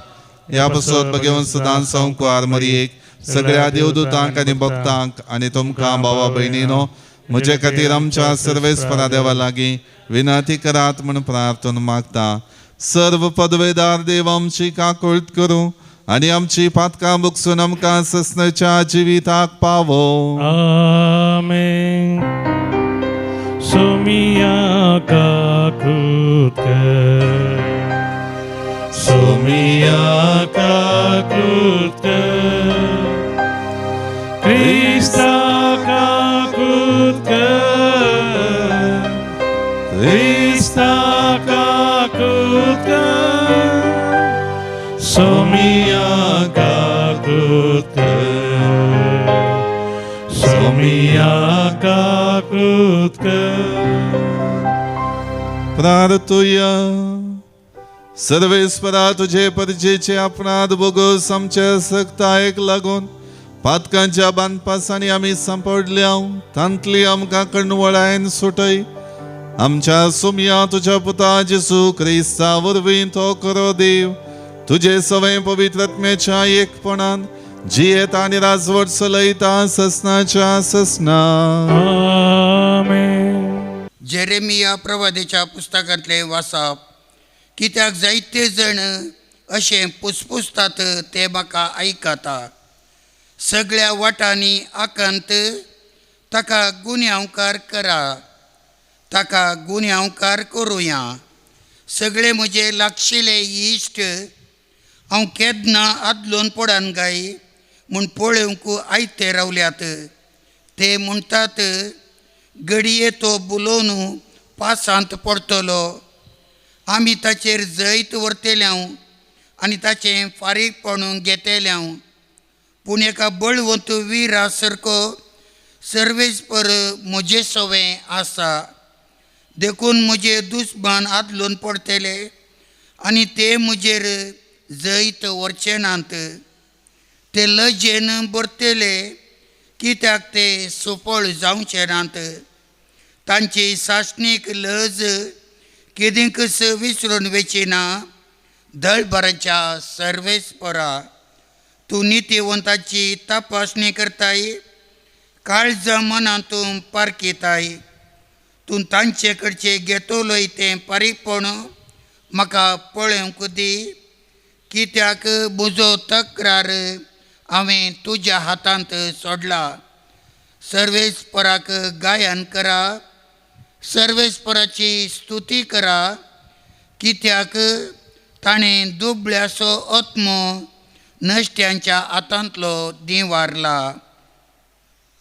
ह्या पासत घेवन सदांच संवकार मरयेक सगळ्या देवदूतांक आनी भक्तांक आनी तुमकां भावा भयणीनो म्हजे खातीर आमच्या सर्वेस्परा देवा लागीं विनंती करात म्हूण प्रार्थना मागता. सर्व पदवेदार देव आमची काकूळट करूं आनी आमची पातकां बुकसून आमकां ससनाच्या जिविताक पावो. आमेन. सोमिया काकूट कर, सोमिया काकूट कर, क्रिस्ता काकूट कर, क्रिस्ता काकूट कर, सोमिया काकूट कर, सोमिया काकूट कर. प्रार्थूया. सर्वेस्परा तुझे परजेचे अपराध बोगस आमच्या सक्तायेक लागून पातकांच्या बांदपासांनी आमी सांपडल्या तांतली आमकां कणवळायन सुटय. आमच्या सोमिया तुझ्या पुता जेजू क्रिस्ता वरवीं तो करो देव तुझे सवय पवित्र आत्म्याच्या एकपणान जियेता आनी राजवट चलयता ससनाच्या ससना. आमेन. जेरेमिया प्रवादीच्या पुस्तकांतले वाचप. कित्याक जायते जण अशें पुसपुसतात ते म्हाका आयकता. सगळ्या वाटांनी आकांत ताका गुन्यांवकार करा, ताका गुन्यांवकार करुया. सगळे म्हजे लागशिले इश्ट हांव केन्ना आदलोन पडान गाय म्हूण पळोवंक आयते रावल्यात. ते म्हणटात घडये तो बुलोवन पासांत पडटलो. आमी ताचेर जैत व्हरतल्या आनी ताचें फारीकपण घेतल्या. पूण एका बळवंत विरा सारको सर्वेस्पर म्हजे सवें आसा. देखून म्हजे दुस्मान आदलोन पडटले आनी ते म्हजेर जैत व्हरचे नात. ते लजेन भरतले कित्याक ते सुफळ जावचे नात. तांची सासणीक लज केदींकच विसरून वची ना. दळभराच्या सर्वेस्परा तूं नितीवंताची तपासणी करताय, काळजां मनांतून पारखिताय. तूं तांचे कडचे घेतलोय तें पारीकपण म्हाका पळोवंक दी. कित्याक म्हजो तक्रार हांवें तुज्या हातांत सोडला. सर्वेस्पराक गायन करा, सर्वेस्पराची स्तुती करा, कित्याक ताणें दुबळ्याचो आत्मो नश्ट्यांच्या हातांतलो दिवारला.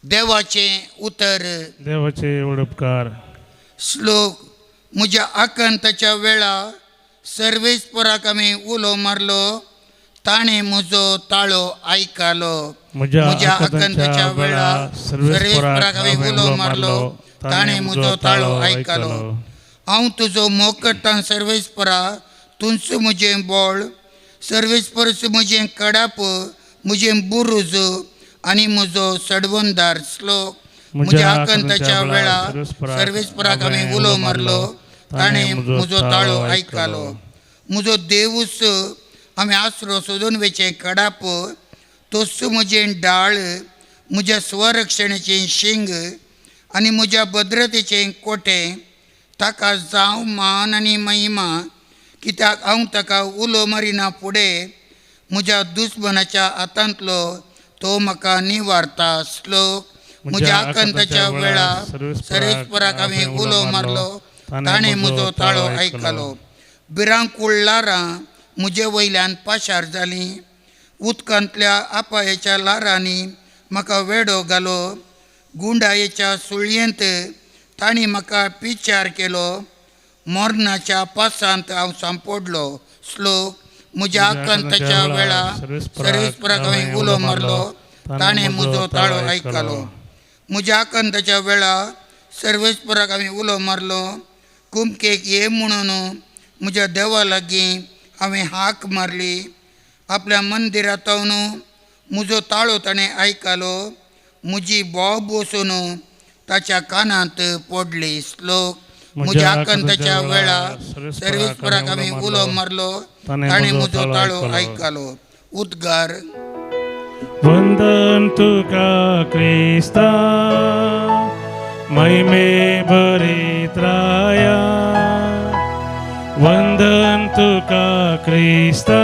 देवाचें उतर. देवाचे उडपकार. श्लोक. म्हज्या आकंताच्या वेळा सर्वेस्पराक हांवें उलो मारलो, ताणें म्हजो ताळो आयकलो. म्हज्या आकंताच्या वेळा सर्वेस्पराक हांवें उलो मारलो, ताणें म्हजो ताळो आयकलो. हांव तुजो मोग करतां सर्वेस्परा, तुमचो म्हजें बोळ. सर्वेस्परच म्हजें कडाप, म्हजें बुरूज आनी म्हजो सडवंदार. श्लोक. म्हज्या आकंताच्या वेळा सर्वेस्पराक हांवें उलो मारलो, ताणें म्हजो ताळो आयकलो. म्हजो देवूस हांवें आसरो सोदून वेचें कडाप, तोच म्हजें डाळ, म्हज्या स्वरक्षणाचें शिंग आनी म्हज्या भद्रतेचें कोटें. ताका जावं मान आनी महिमा, कित्याक हांव ताका उलो मारिना फुडें. म्हज्या दुस्मनाच्या हातांतलो तो म्हाका निवारता. श्लोक. म्हज्या आकंताच्या वेळा सर्वेस्पराक हांवें उलो मारलो, ताणें म्हजो ताळो आयकलो. भिरांकूळ लारां म्हजे वयल्यान पाशार जालीं, उदकांतल्या आपायेच्या लारांनी म्हाका वेडो घालो. गुंडायेच्या सुळयेंत तांणी म्हाका पिचार केलो, मरणाच्या पासांत हांव सांपोडलो. श्लोक. म्हज्या आकंताच्या वेळा सर्वेस्पराक हांवें उलो मारलो, ताणें म्हजो ताळो आयकलो. म्हज्या आकंताच्या वेळा सर्वेस्पराक हांवें उलो मारलो, कुमकेक ये म्हणून म्हज्या देवा लागीं हांवें हाक मारली. आपल्या मंदिरांतून म्हजो ताळो ताणें आयकलो, म्हजी बोब वचून ताच्या कानांत पडली. श्लोक. म्हज्या आकंताच्या वेळा सर्वेस्पराक हांवें उलो मारलो, ताणें म्हजो ताळो आयकलो. उद्गार. वंदन तुका क्रिस्ता, महिमे भरीत राया. वंदन तुका क्रिस्ता,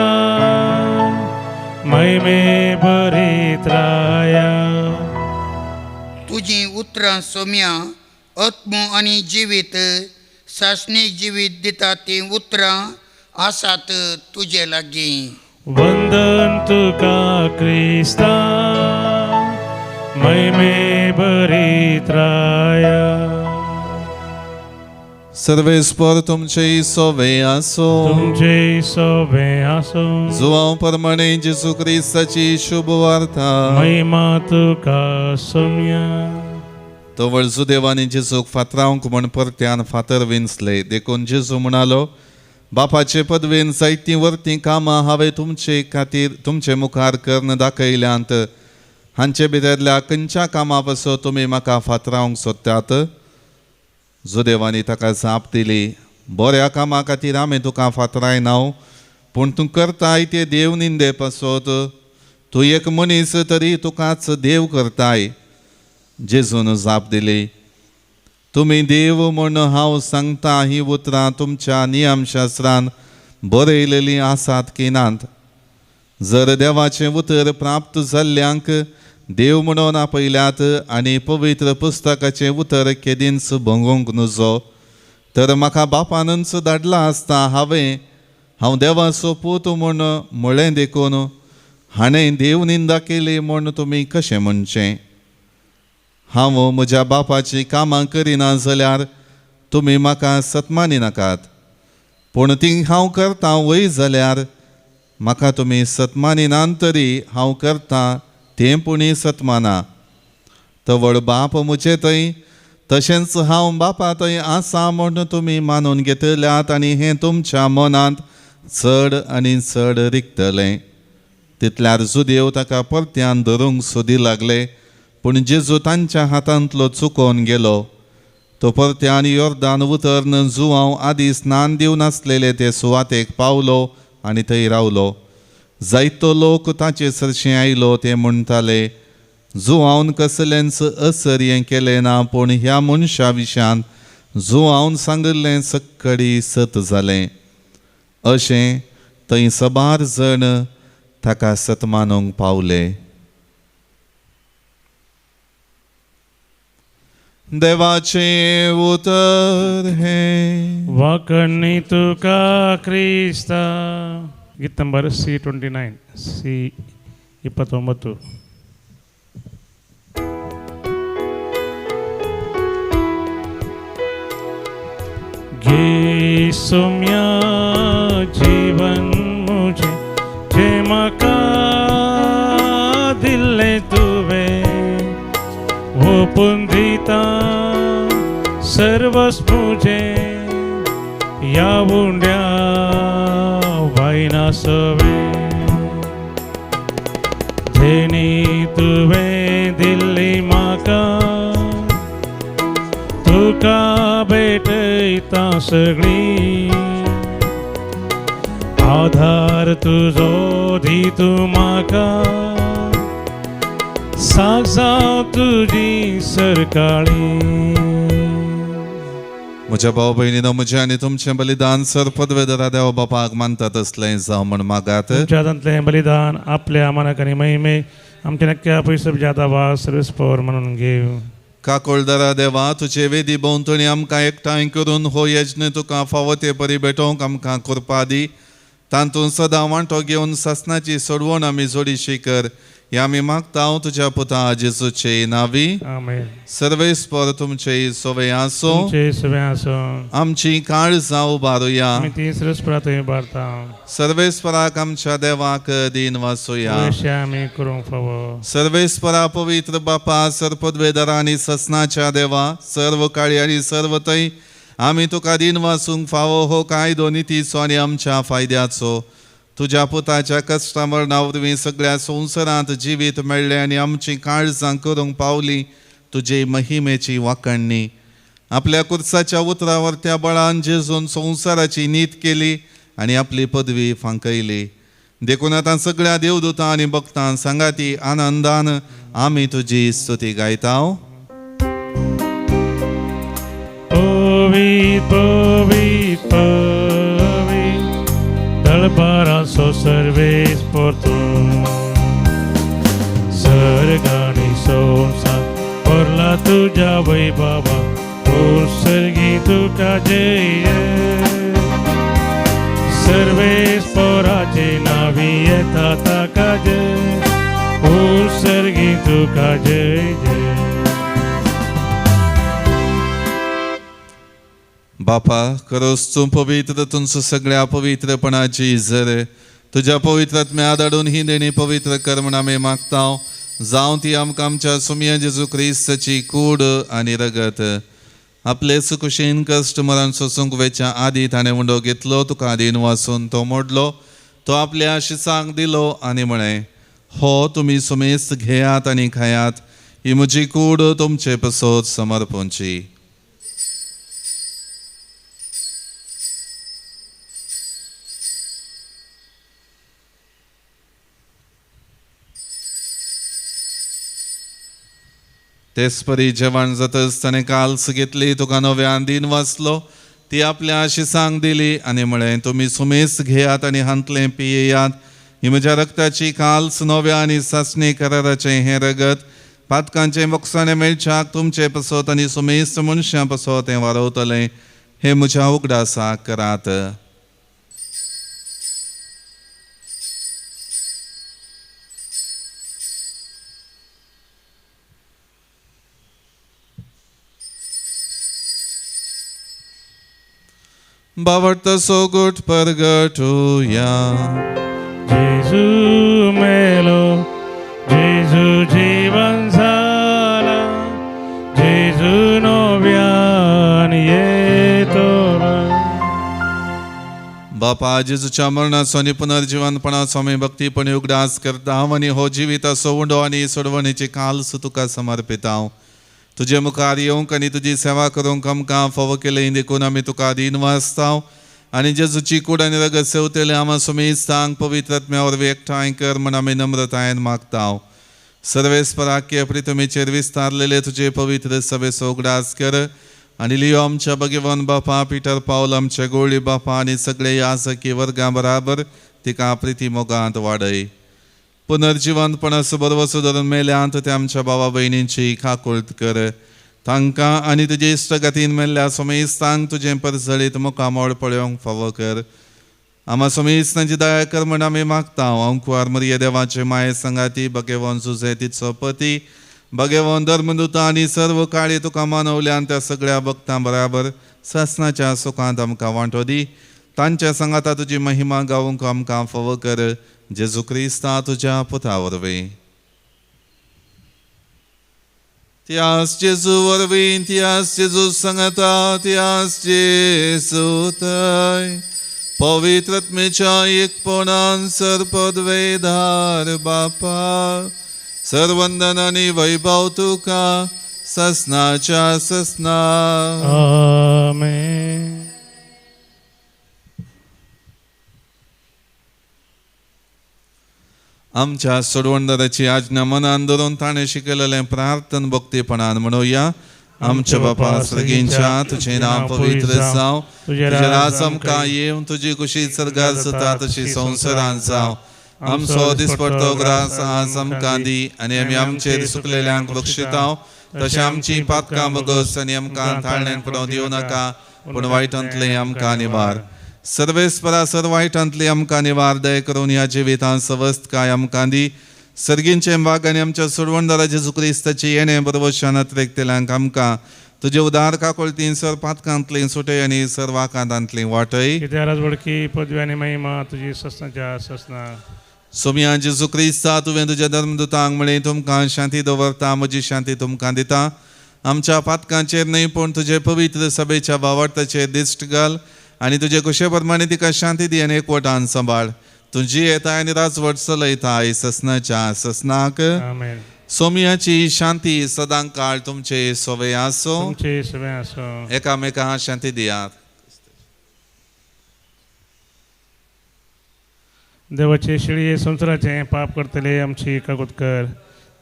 महिमे भरीत राया. तुजीं उतरां सोम्या आत्मो आनी जिवीत, सासणीक जिवीत दितात तीं उतरां आसात तुजे लागीं. वंदन तुका क्रिस्ता, महिमे भरीत राया. सर्वेस्पर तुमचे सोवे आसो. तुमचे सोबे आसो. जुवांव परमणे जेजू क्रिस्ताची शुभ वार्ता. महिमा तुका सोम्या. तवळ सुदेवानी जेजूक फातरावंक म्हण परत्यान फातर विंचले. देखून जेजू म्हणालो, बापाचे पदवेन जायतीं वर्तीं कामां हांवें तुमचे खातीर तुमचे मुखार करून दाखयल्यांत. हांचे भितरल्या खंयच्या कामा पासो तुमी म्हाका फातरावंक सोदतात? जुदेवानी ताका जाप दिली, बऱ्या कामा खातीर हांवें तुका फातरायना, पूण तूं करताय ते देव निंदे पासत. तूं एक मनीस तरी तुकाच देव करताय. जेजून जाप दिली, तुमी देव म्हूण हांव सांगता ही उतरां तुमच्या नियमशास्त्रान बरयलेलीं आसात की नात? जर देवाचें उतर प्राप्त जाल्ल्यांक देव म्हणून आपयल्यात आनी पवित्र पुस्तकाचें उतर केदींच भोगूंक नजो, तर म्हाका बापानच धाडला आसता हांव देवाचो पूत म्हूण म्हळें देखून हाणें देव निंदा केली म्हूण तुमी कशें म्हणचें? हांव म्हज्या बापाची कामां करिना जाल्यार तुमी म्हाका सतमानी नाकात, पूण ती हांव करतां वय जाल्यार म्हाका तुमी सतमानिनात तरी हांव करतां तें पुणी सतमाना. तवळ बाप म्हजे थंय तशेंच हांव बापा थंय आसा म्हूण तुमी मानून घेतल्यात आनी हें तुमच्या मनांत चड आनी चड रिगतलें. तितल्यार जुदेव ताका परत्यान धरूंक सोदी लागले, पूण जेजू तांच्या हातांतलो चुकोवन गेलो. तो परत्यान योर्दान उतरन जुवांव आदी स्नान दिवन आसलेले ते सुवातेक पावलो आनी थंय रावलो. जायतो लोक ताचे सरशी आयलो. ते म्हणटाले, जुवांवन कसलेंच असर्यें केलें ना, पूण ह्या मनशा विशयान जुवांवन सांगिल्लें सक्कडी सत जालें. अशें थंय सबार जण ताका सतमानूंक पावले. देवाचे उतर हे वाकणी तुका क्रिस्ता. गीत नंबर C29 C29. घे सौम्या जीवन मुझे जे म्हाका दिल्ले तुवे ओपून दिता सर्वस मुझे या उंड्या वायना सवे. जेनी तुवें दिल्ली म्हाका तुका भेटयता सगळी. आधार तुजो दितू म्हाका सागजाव तुजी सरकाळी. म्हज्या भाव भयणीनो, म्हजें आनी तुमचें बलिदान सरपदवेदरा देवा बापाक मानता तसलें जावं म्हण मागात. तुमच्या हातांतलें बलिदान आपल्या मानाक आनी महिमे आमच्या नक्क्या पयस ज्यादा वा सर्वस्पोर म्हणून घेव. काकोळदरा देवा, तुजे वेदी भोंवतणी आमकां एकठांय करून हो यज्ञ तुका फावो ते परी भेटोवंक आमकां कृपा दी. तातूंत सदां वांटो घेवन सासणाची सोडवण आमी जोडीशी कर. हे आमी मागता तुज्या पुता जेजूचे नावी. आमेन. सर्वेस्पर तुमचे सोवे आसो. तुमचे सवे आसो. आमची काळजां उबारुया. आमी ती सर्वस्परा थंय उबारता. सर्वेस्पराक आमच्या देवाक दिन वासुया. अशें आमी करूंक फावो. सर्वेस्परा पवित्र बापा, सरपदवेदरा आनी ससनाच्या देवा, सर्व काळी आनी सर्व थंय आमी तुका दिन वासूंक फावो हो कायदो नितीचो आनी आमच्या फायद्याचो. तुज्या पुताच्या कश्टा मरणा वरवीं सगळ्या संवसारांत जिवीत मेळ्ळें आनी आमची काळजां करूंक पावली तुजे महिमेची वाखणणी. आपल्या कुर्साच्या उतरावर त्या बळान जेजून संवसाराची नीत केली आनी आपली पदवी फांकयली. देखून आतां सगळ्या देवदूतां आनी भक्तां सांगाती आनंदान आमी तुजी स्तुती गायता. Povit, povit, povit, dal-baraso servis por tu. Sargani sonsa por la tuya voi baba, por sergi tu calle. Servis por aje navieta ta calle, por sergi tu calle. बापा, खरोच तूं पवित्र, तुमचो सगळ्या पवित्रपणाची इजर तुज्या पवित्रात्म्या आदाडून ही देणी पवित्र कर म्हण आमी मागता. जावं ती आमकां आमच्या सुमया जेजू क्रिस्ताची कूड आनी रगत. आपले सुकुशीन कश्ट मरण सोसूंक वेच्या आदी ताणें उंडो घेतलो, तुका आदीन वासून तो मोडलो, तो आपल्या शिसांक दिलो आनी म्हळें, हो तुमी सुमेस्त घेयात आनी खायात, ही म्हजी कूड तुमचे पसोत समर्पूंची. तेच परी जेवण जातच ताणें काल्स घेतली, तुका नव्यान दिन वाचलो, ती आपल्या शिसांक दिली आनी म्हळें, तुमी सुमेस्त घेयात आनी हांतलें पियेयात, ही म्हज्या रक्ताची काल्स नव्या आनी सासणी कराराचें हें रगत, पातकांचें मोक्षाणें मेळच्याक तुमचे पसोत आनी सुमेस्त मनशां पसोत हें वारवतलें. हे म्हज्या उगडासाक करात. बावडता सोगुट परगटूया. जेजू मेलो, जेजू जीवन झाला, जेजू नव्यान येतलो. बापा, जेजूच्या मरणाचो आनी पुनर्जीवनपणाचो आमी भक्तीपणी उगडास करता आनी हो जिविताचो उंडो आनी सोडवणेची काल्स तुका समर्पिता. तुजे मुखार येवंक आनी तुजी सेवा करूंक आमकां फावो केलें देखून आमी तुका दिन वाचता आनी जेजूची कूड आनी रगत सेवतले आमा सुमेस्तांक पवित्रात्म्या वरवीं एकठांय कर म्हण आमी नम्रतायेन मागता. सर्वेस्पराक्य प्रितमेचेर विस्तारलेले तुजे पवित्र सभेचो उगडास कर आनी लियो आमच्या भगवान बापा, पिटर पावल आमच्या गोळी बापा आनी सगळे याजकी वर्गां बराबर तिका प्रिती मोगांत वाडय. पुनर्जिवंतपणास बरोबर सुदारून मेल्यांत ते आमच्या भावा भयणींची खाकुळट कर. तांकां आनी तुजे इश्टगतीन मेल्ल्या समेस्तांक तुजें परजळीत मुखामोळ पळोवंक फावो कर. आम्हा समेस्तांची दया कर म्हण आमी मागता. अंकुवार मरिये देवाचे माये संगाती भगेवन सुजे तिचो पती भगेवन धर्मदूता आनी सर्व काळी तुका मानवल्यान त्या सगळ्या भक्तां बराबर ससनाच्या सुखांत आमकां वांटो दी. तांच्या संगाता तुजी महिमा गावूंक आमकां फावो कर. जेजू क्रिस्ता तुज्या पुता वरवीं. त्यास जेजू वरवीं त्यास जेजू संगता त्यास जेजू थंय पवित्रत्मेच्या एकपणान सरपदवेधार बापा सर्वंदन आनी वैभव तुका ससनाच्या ससना. आमेन. आमच्या सोडवणदाराची आज्ञा मनान धरून ताणें शिकयलेलें प्रार्थन भक्तीपणान म्हणुया. आमच्या बापा सर्गींच्या तुझें नांव पवित्र जावं. तुजें राज आमकां येवं. तुजी कुशी सर्गार जाता तशी संवसारांत जावं. आमचो दिसपडटो ग्रास आज आमकां दी आनी आमी आमचेर चुकलेल्यांक बक्षितांव. तशें आमची पातकां बगस आनी आमकां थाळ्यान पडोवंक दिवं नाका पूण वायटांतलें आमकां निवार. सर्वेस्परा सर्व वायटांतली आमकां निवार. दय करून ह्या जिवितांत सवस्त काय आमकां दी. सर्गींचे भाग आनी आमच्या सोडवणदारा जेजू क्रिस्ताची येणें बरोबरशान अत्रेकतेल्यांक आमकां तुजे उदार काकोळतीन सर पातकांतली सुटय आनी सर्वाकांतांतली वाटय. कित्या राजवडकी पदवी आनी महिमा तुजी ससनाच्या ससना. सोम्या जेजू क्रिस्ता तुवें तुज्या धर्मदुतांक म्हळें तुमकां शांती दवरता म्हजी शांती तुमकां दिता. आमच्या पातकांचेर न्हय पूण तुजे पवित्र सभेच्या वावरताचेर दिश्ट घाल आनी तुजे कुशे प्रमाणे तिका शांती दी आनी एकवटान सांबाळ. तुजी येताय आनी राजवट चलयताय ससनाच्या ससनाक. आमेन. सोम्याची शांती सदां काळ तुमचे सोवे आसो. तुमचे सवे आसो. एकामेकांक शांती दियात. देवाचे शिळये संवसाराचें पाप करतले आमची काकूत कर.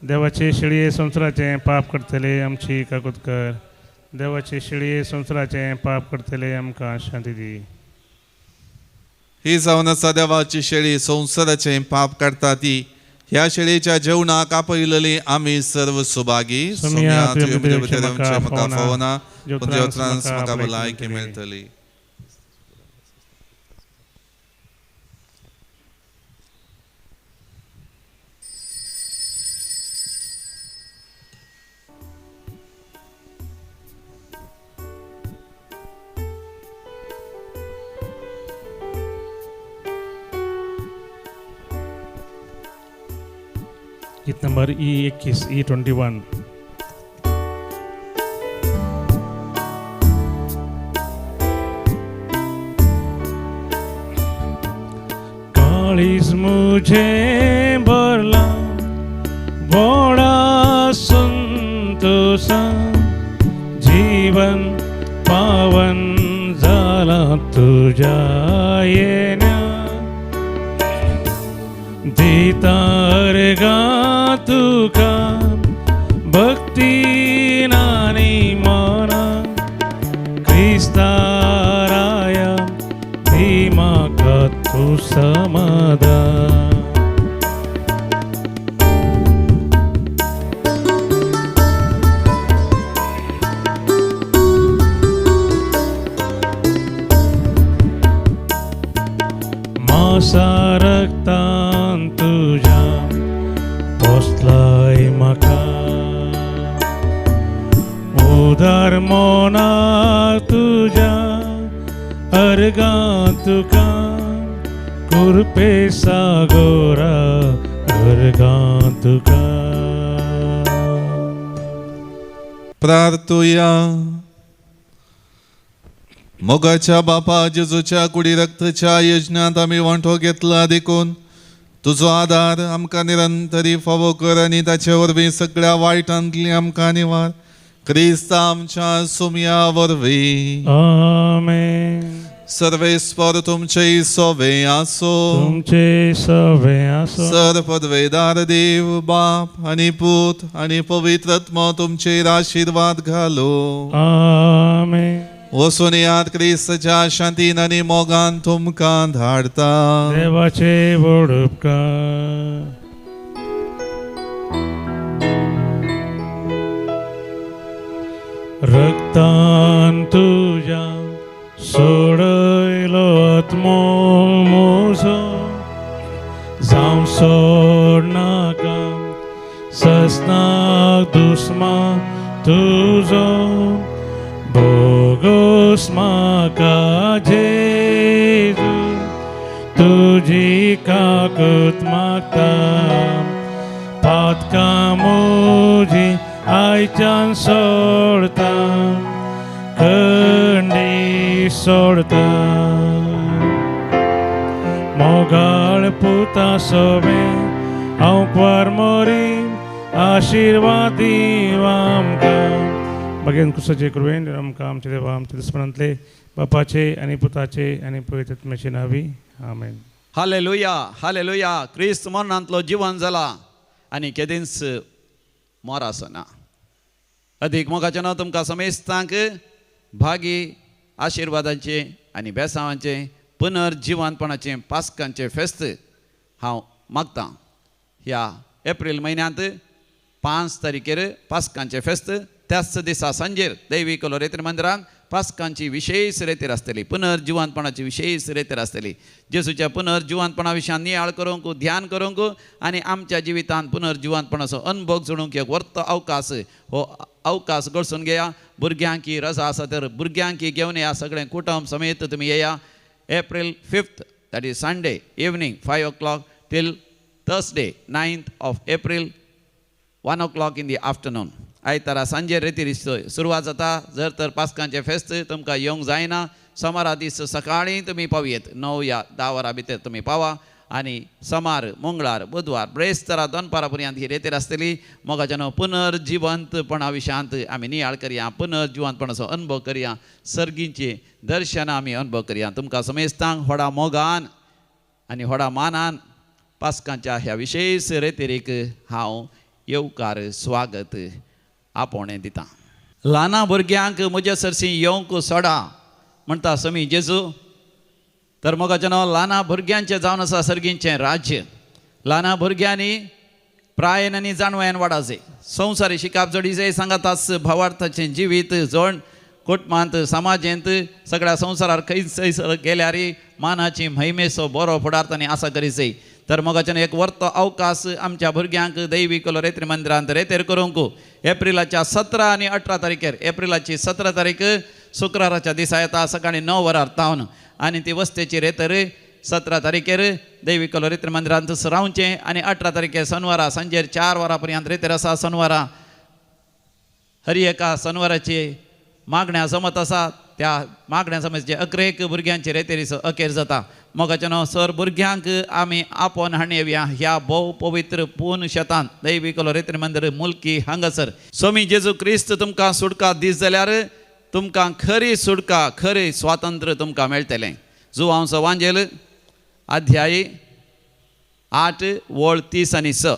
देवाचे शिळये संवसाराचें पाप करतले आमची काकूत कर. देवाचे शिळये संवसाराचें पाप करतले आमकां शांती दी. ही जावन आसा देवाची शेळी संवसाराचें पाप काडटा ती. ह्या शेळयेच्या जेवणाक आपयलेली आमी सर्व सुभागी. सोम्या तुवें म्हजे भितर येवचें म्हाका फावना पूण देवत्रांस म्हाका भलायकी मेळटली. गीत नंबर E21 E21. काळीज मुझे भरला बड़ा संतोषा जीवन पावन झाला तुझ्या येण्या. दितारगा तुका भक्ती नानी मना क्रिस्ताराया धीमा का तू समाधान. मासा रक्तान तुझ्या पोसलाय म्हाका उदार मोना तुझ्या अर्गां तुका कुरपे सागोरा अर्गां तुका. प्रार्थुया. मोगाच्या बापा जेजूच्या कुडी रक्ताच्या यज्ञांत आमी वांटो घेतला देखून तुजो आदार आमकां निरंतरी फावो कर आनी ताचे वरवीं सगळ्या वायटांतली आमकां निवार. क्रिस्ता आमच्या सोम्या वरवीं. आमेन. सर्वेस्पर तुमचे सोवे आसो. तुमचे सवे आसो. सर्वपदवेदार देव बाप आनी पूत आनी पवित्र आत्मा तुमचेर आशीर्वाद घालो. आमेन. वसून यात क्रिस्ताच्या शांतीन आनी मोगान तुमकां धाडता. देवाचे व्हड उपकार. रक्तान तुझ्या सोडयलो आत्मो म्हजो, जावं सोडनाका ससनाक दुस्मा तुजो. बोगोस म्हाका जेजू तुजी काकूत मागता. पातकां म्हजी आयच्यान सोडता, खंडी सोडता. मोगाळ पुता सोबे हांव पार मोरी आशिर्वाद दीव आमकां. मागीर कुसाचे कृपेन आमकां आमचे देवा आमचे दुस्मनांतले बापाचे आनी पुताचे आनी पवित्र आत्म्याचे नांवी आमेन. Hallelujah hallelujah. क्रिस्त मरणांतलो जिवन जाला आनी केदींच मोर आसना. अदीक मोगाचें नांव तुमकां समेस्तांक भागी आशिर्वादांचे आनी बेसांवांचे पुनर्जिवानपणाचें पास्कांचें फेस्त हांव मागतां. ह्या एप्रील म्हयन्यांत 5 तारखेर पास्कांचें फेस्त. त्याच दिसा सांजेर दैवी कलोरेतीर मंदिरांत पास्कांची विशेष रेतीर आसतली, पुनर्जिवानपणाची विशेष रेतीर आसतली. जेजूच्या पुनर्जिवानपणा विशयान नियाळ करूंक, ध्यान करूंक आनी आमच्या जिवितांत पुनर्जिवानपणाचो अनुभव जोडूंक एक वर्त अवकाश हो अवकाश घडसून घेया. भुरग्यांकी रजा आसा तर भुरग्यांकी घेवन येया. सगळें कुटुंब समेत तुमी येया. April 5th that is Sunday evening 5 o'clock till Thursday 9th of April 1 o'clock in the afternoon. आयतारा सांजे रेतीर सुरवात जाता. जर तर पास्कांचें फेस्त तुमकां येवंक जायना, सोमारा दीस सकाळीं तुमी पावयेत. 9 या 10 वरां भितर तुमी पावा. आनी सोमार, मंगळार, बुधवार ब्रेस्तारा 2 पारां पर्यंत ही रेतीर आसतली. मोगाचें नांव पुनर्जिवंतपणा विशयांत आमी नियाळ करया, पुनर्जिवंतपणाचो अनुभव करया, सर्गींची दर्शनां आमी अनुभव करया. तुमकां समेस्तांक व्हडा मोगान आनी व्हडा मानान पास्कांच्या ह्या विशेष रेतीरेक हांव येवकार स्वागत आपोवणें दितां. ल्हाना भुरग्यांक म्हजे सरसी येवंक सोडा म्हणटा समी जेजू. तर मोगाचें नांव ल्हाना भुरग्यांचें जावन आसा सर्गींचें राज्य. ल्हाना भुरग्यांनी प्रायेन आनी जाणवयान वाडा जाय. संवसारी शिकाप जोडी जाय. सांगाताच भावार्थाचें जिवीत जोड कुटुंबांत, समाजेंत, सगळ्या संवसारार खंयसर गेल्यार मानाची महिमेचो बरो फुडार तांणी आसा करी जाय. तर मोगाच्यान एक वर्त अवकाश आमच्या भुरग्यांक दैवी कलोरेतीर मंदिरांत रेतेर करूंक एप्रिलाच्या 17 आनी 18 तारखेर. एप्रिलाची 17 तारीख शुक्राराच्या दिसा येता सकाळीं 9 वरार तावन आनी ती वस्तेची रेतर 17 तारखेर दैवी कलोरेतीर मंदिरांत रावचें. आनी 18 तारखेर शनिवारा सांजेर 4 वरां पर्यंत रेतेर आसा. शनिवारा हरी एका शनिवाराची मागण्या जमत आसा. त्या मागण्या समज जे 11 भुरग्यांचे रेतेरीचो अखेर जाता. मोगाचें नांव सर भुरग्यांक आमी आपोवन हाडून येवया ह्या भोव पवित्र पूर्ण शेतांत दैवी कलोरेतीर मंदिर मुल्की हांगासर. स्वामी जेजू क्रिस्त तुमकां सुटका दीस जाल्यार तुमकां खरी सुटका, खरी स्वातंत्र्य तुमकां मेळटलें. जुवांचो वांजेल अध्याय 8 वळ 30 आनी 6.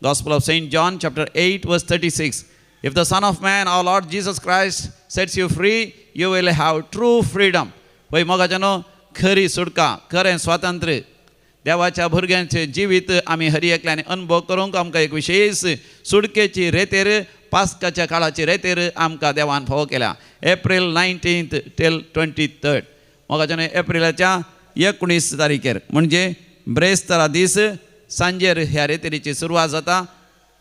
Gospel of St. John chapter 8 verse 36. If the Son of Man, our Lord Jesus Christ, sets you free, you will have true freedom. पळय मोगाचें न्हू, खरी सुटका, खरें स्वातंत्र्य. देवाच्या भुरग्यांचें जिवीत आमी हरी एकल्यानी अनुभव करूंक आमकां एक विशेष सुटकेची रेतेर, पास्काच्या काळाची रेतेर आमकां देवान फावो केल्या. April 19th till 23rd. मोगाचें न्हू, एप्रिलाच्या 19 तारखेर म्हणजे ब्रेस्तारा दीस सांजेर ह्या रेतेरीची सुरवात जाता.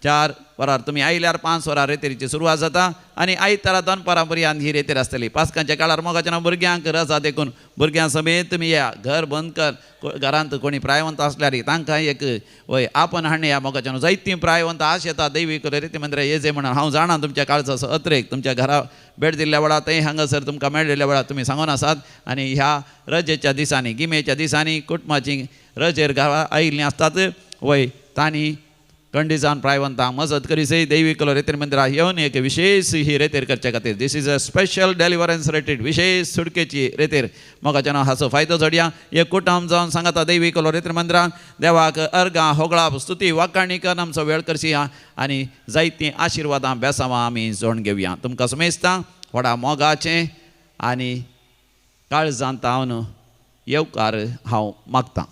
4 वरार तुमी आयल्यार 5 वरां रेतेरीची सुरवात जाता आनी आयतारा 2 पारां पर्यंत ही रेतेर आसतली. पास्कांच्या काळार मोगाचें नांव भुरग्यांक रजा देखून भुरग्यां समेत तुमी या. घर बंद कर. घरांत कोणी प्रायवंत आसल्यार तांकां एक वय आपण हाडून या. मोगाचें नांव जायतीं प्रायवंत आश येता दैवी कलोरेतीर मंदिरांत येजे म्हणून. हांव जाणा तुमच्या काळजाचो अत्रेक. तुमच्या घरा भेट दिल्ल्या वेळार थंय हांगासर तुमकां मेळिल्ल्या वेळार तुमी सांगून आसात. आनी ह्या रजेच्या दिसांनी, गिमेच्या दिसांनी कुटुंबाची रजेर घरा आयिल्लीं आसतात वय तांणी खंडीजावन प्रायवंतांक मजत करीसय दैवी कलोरेतीर मंदिरांत येवन एक विशेष ही रेतेर करचे खातीर. दीस इज अ स्पेशल डेलिव्हरन्स रेटीड, विशेष सुटकेची रेतेर. मोगाचें नांव हाचो फायदो जोडया. एक कुटुंब जावन सांगाता दैवी कलोरेतीर मंदिरांत देवाक अर्गां, होगळा, स्तुती, वाखाणी करून आमचो वेळ करची आनी जायतीं आशिर्वादां बेसांवां आमी जोडून घेवया. तुमकां समेस्तां व्हडा मोगाचें आनी काळजांत हांव येवकार हांव मागतां.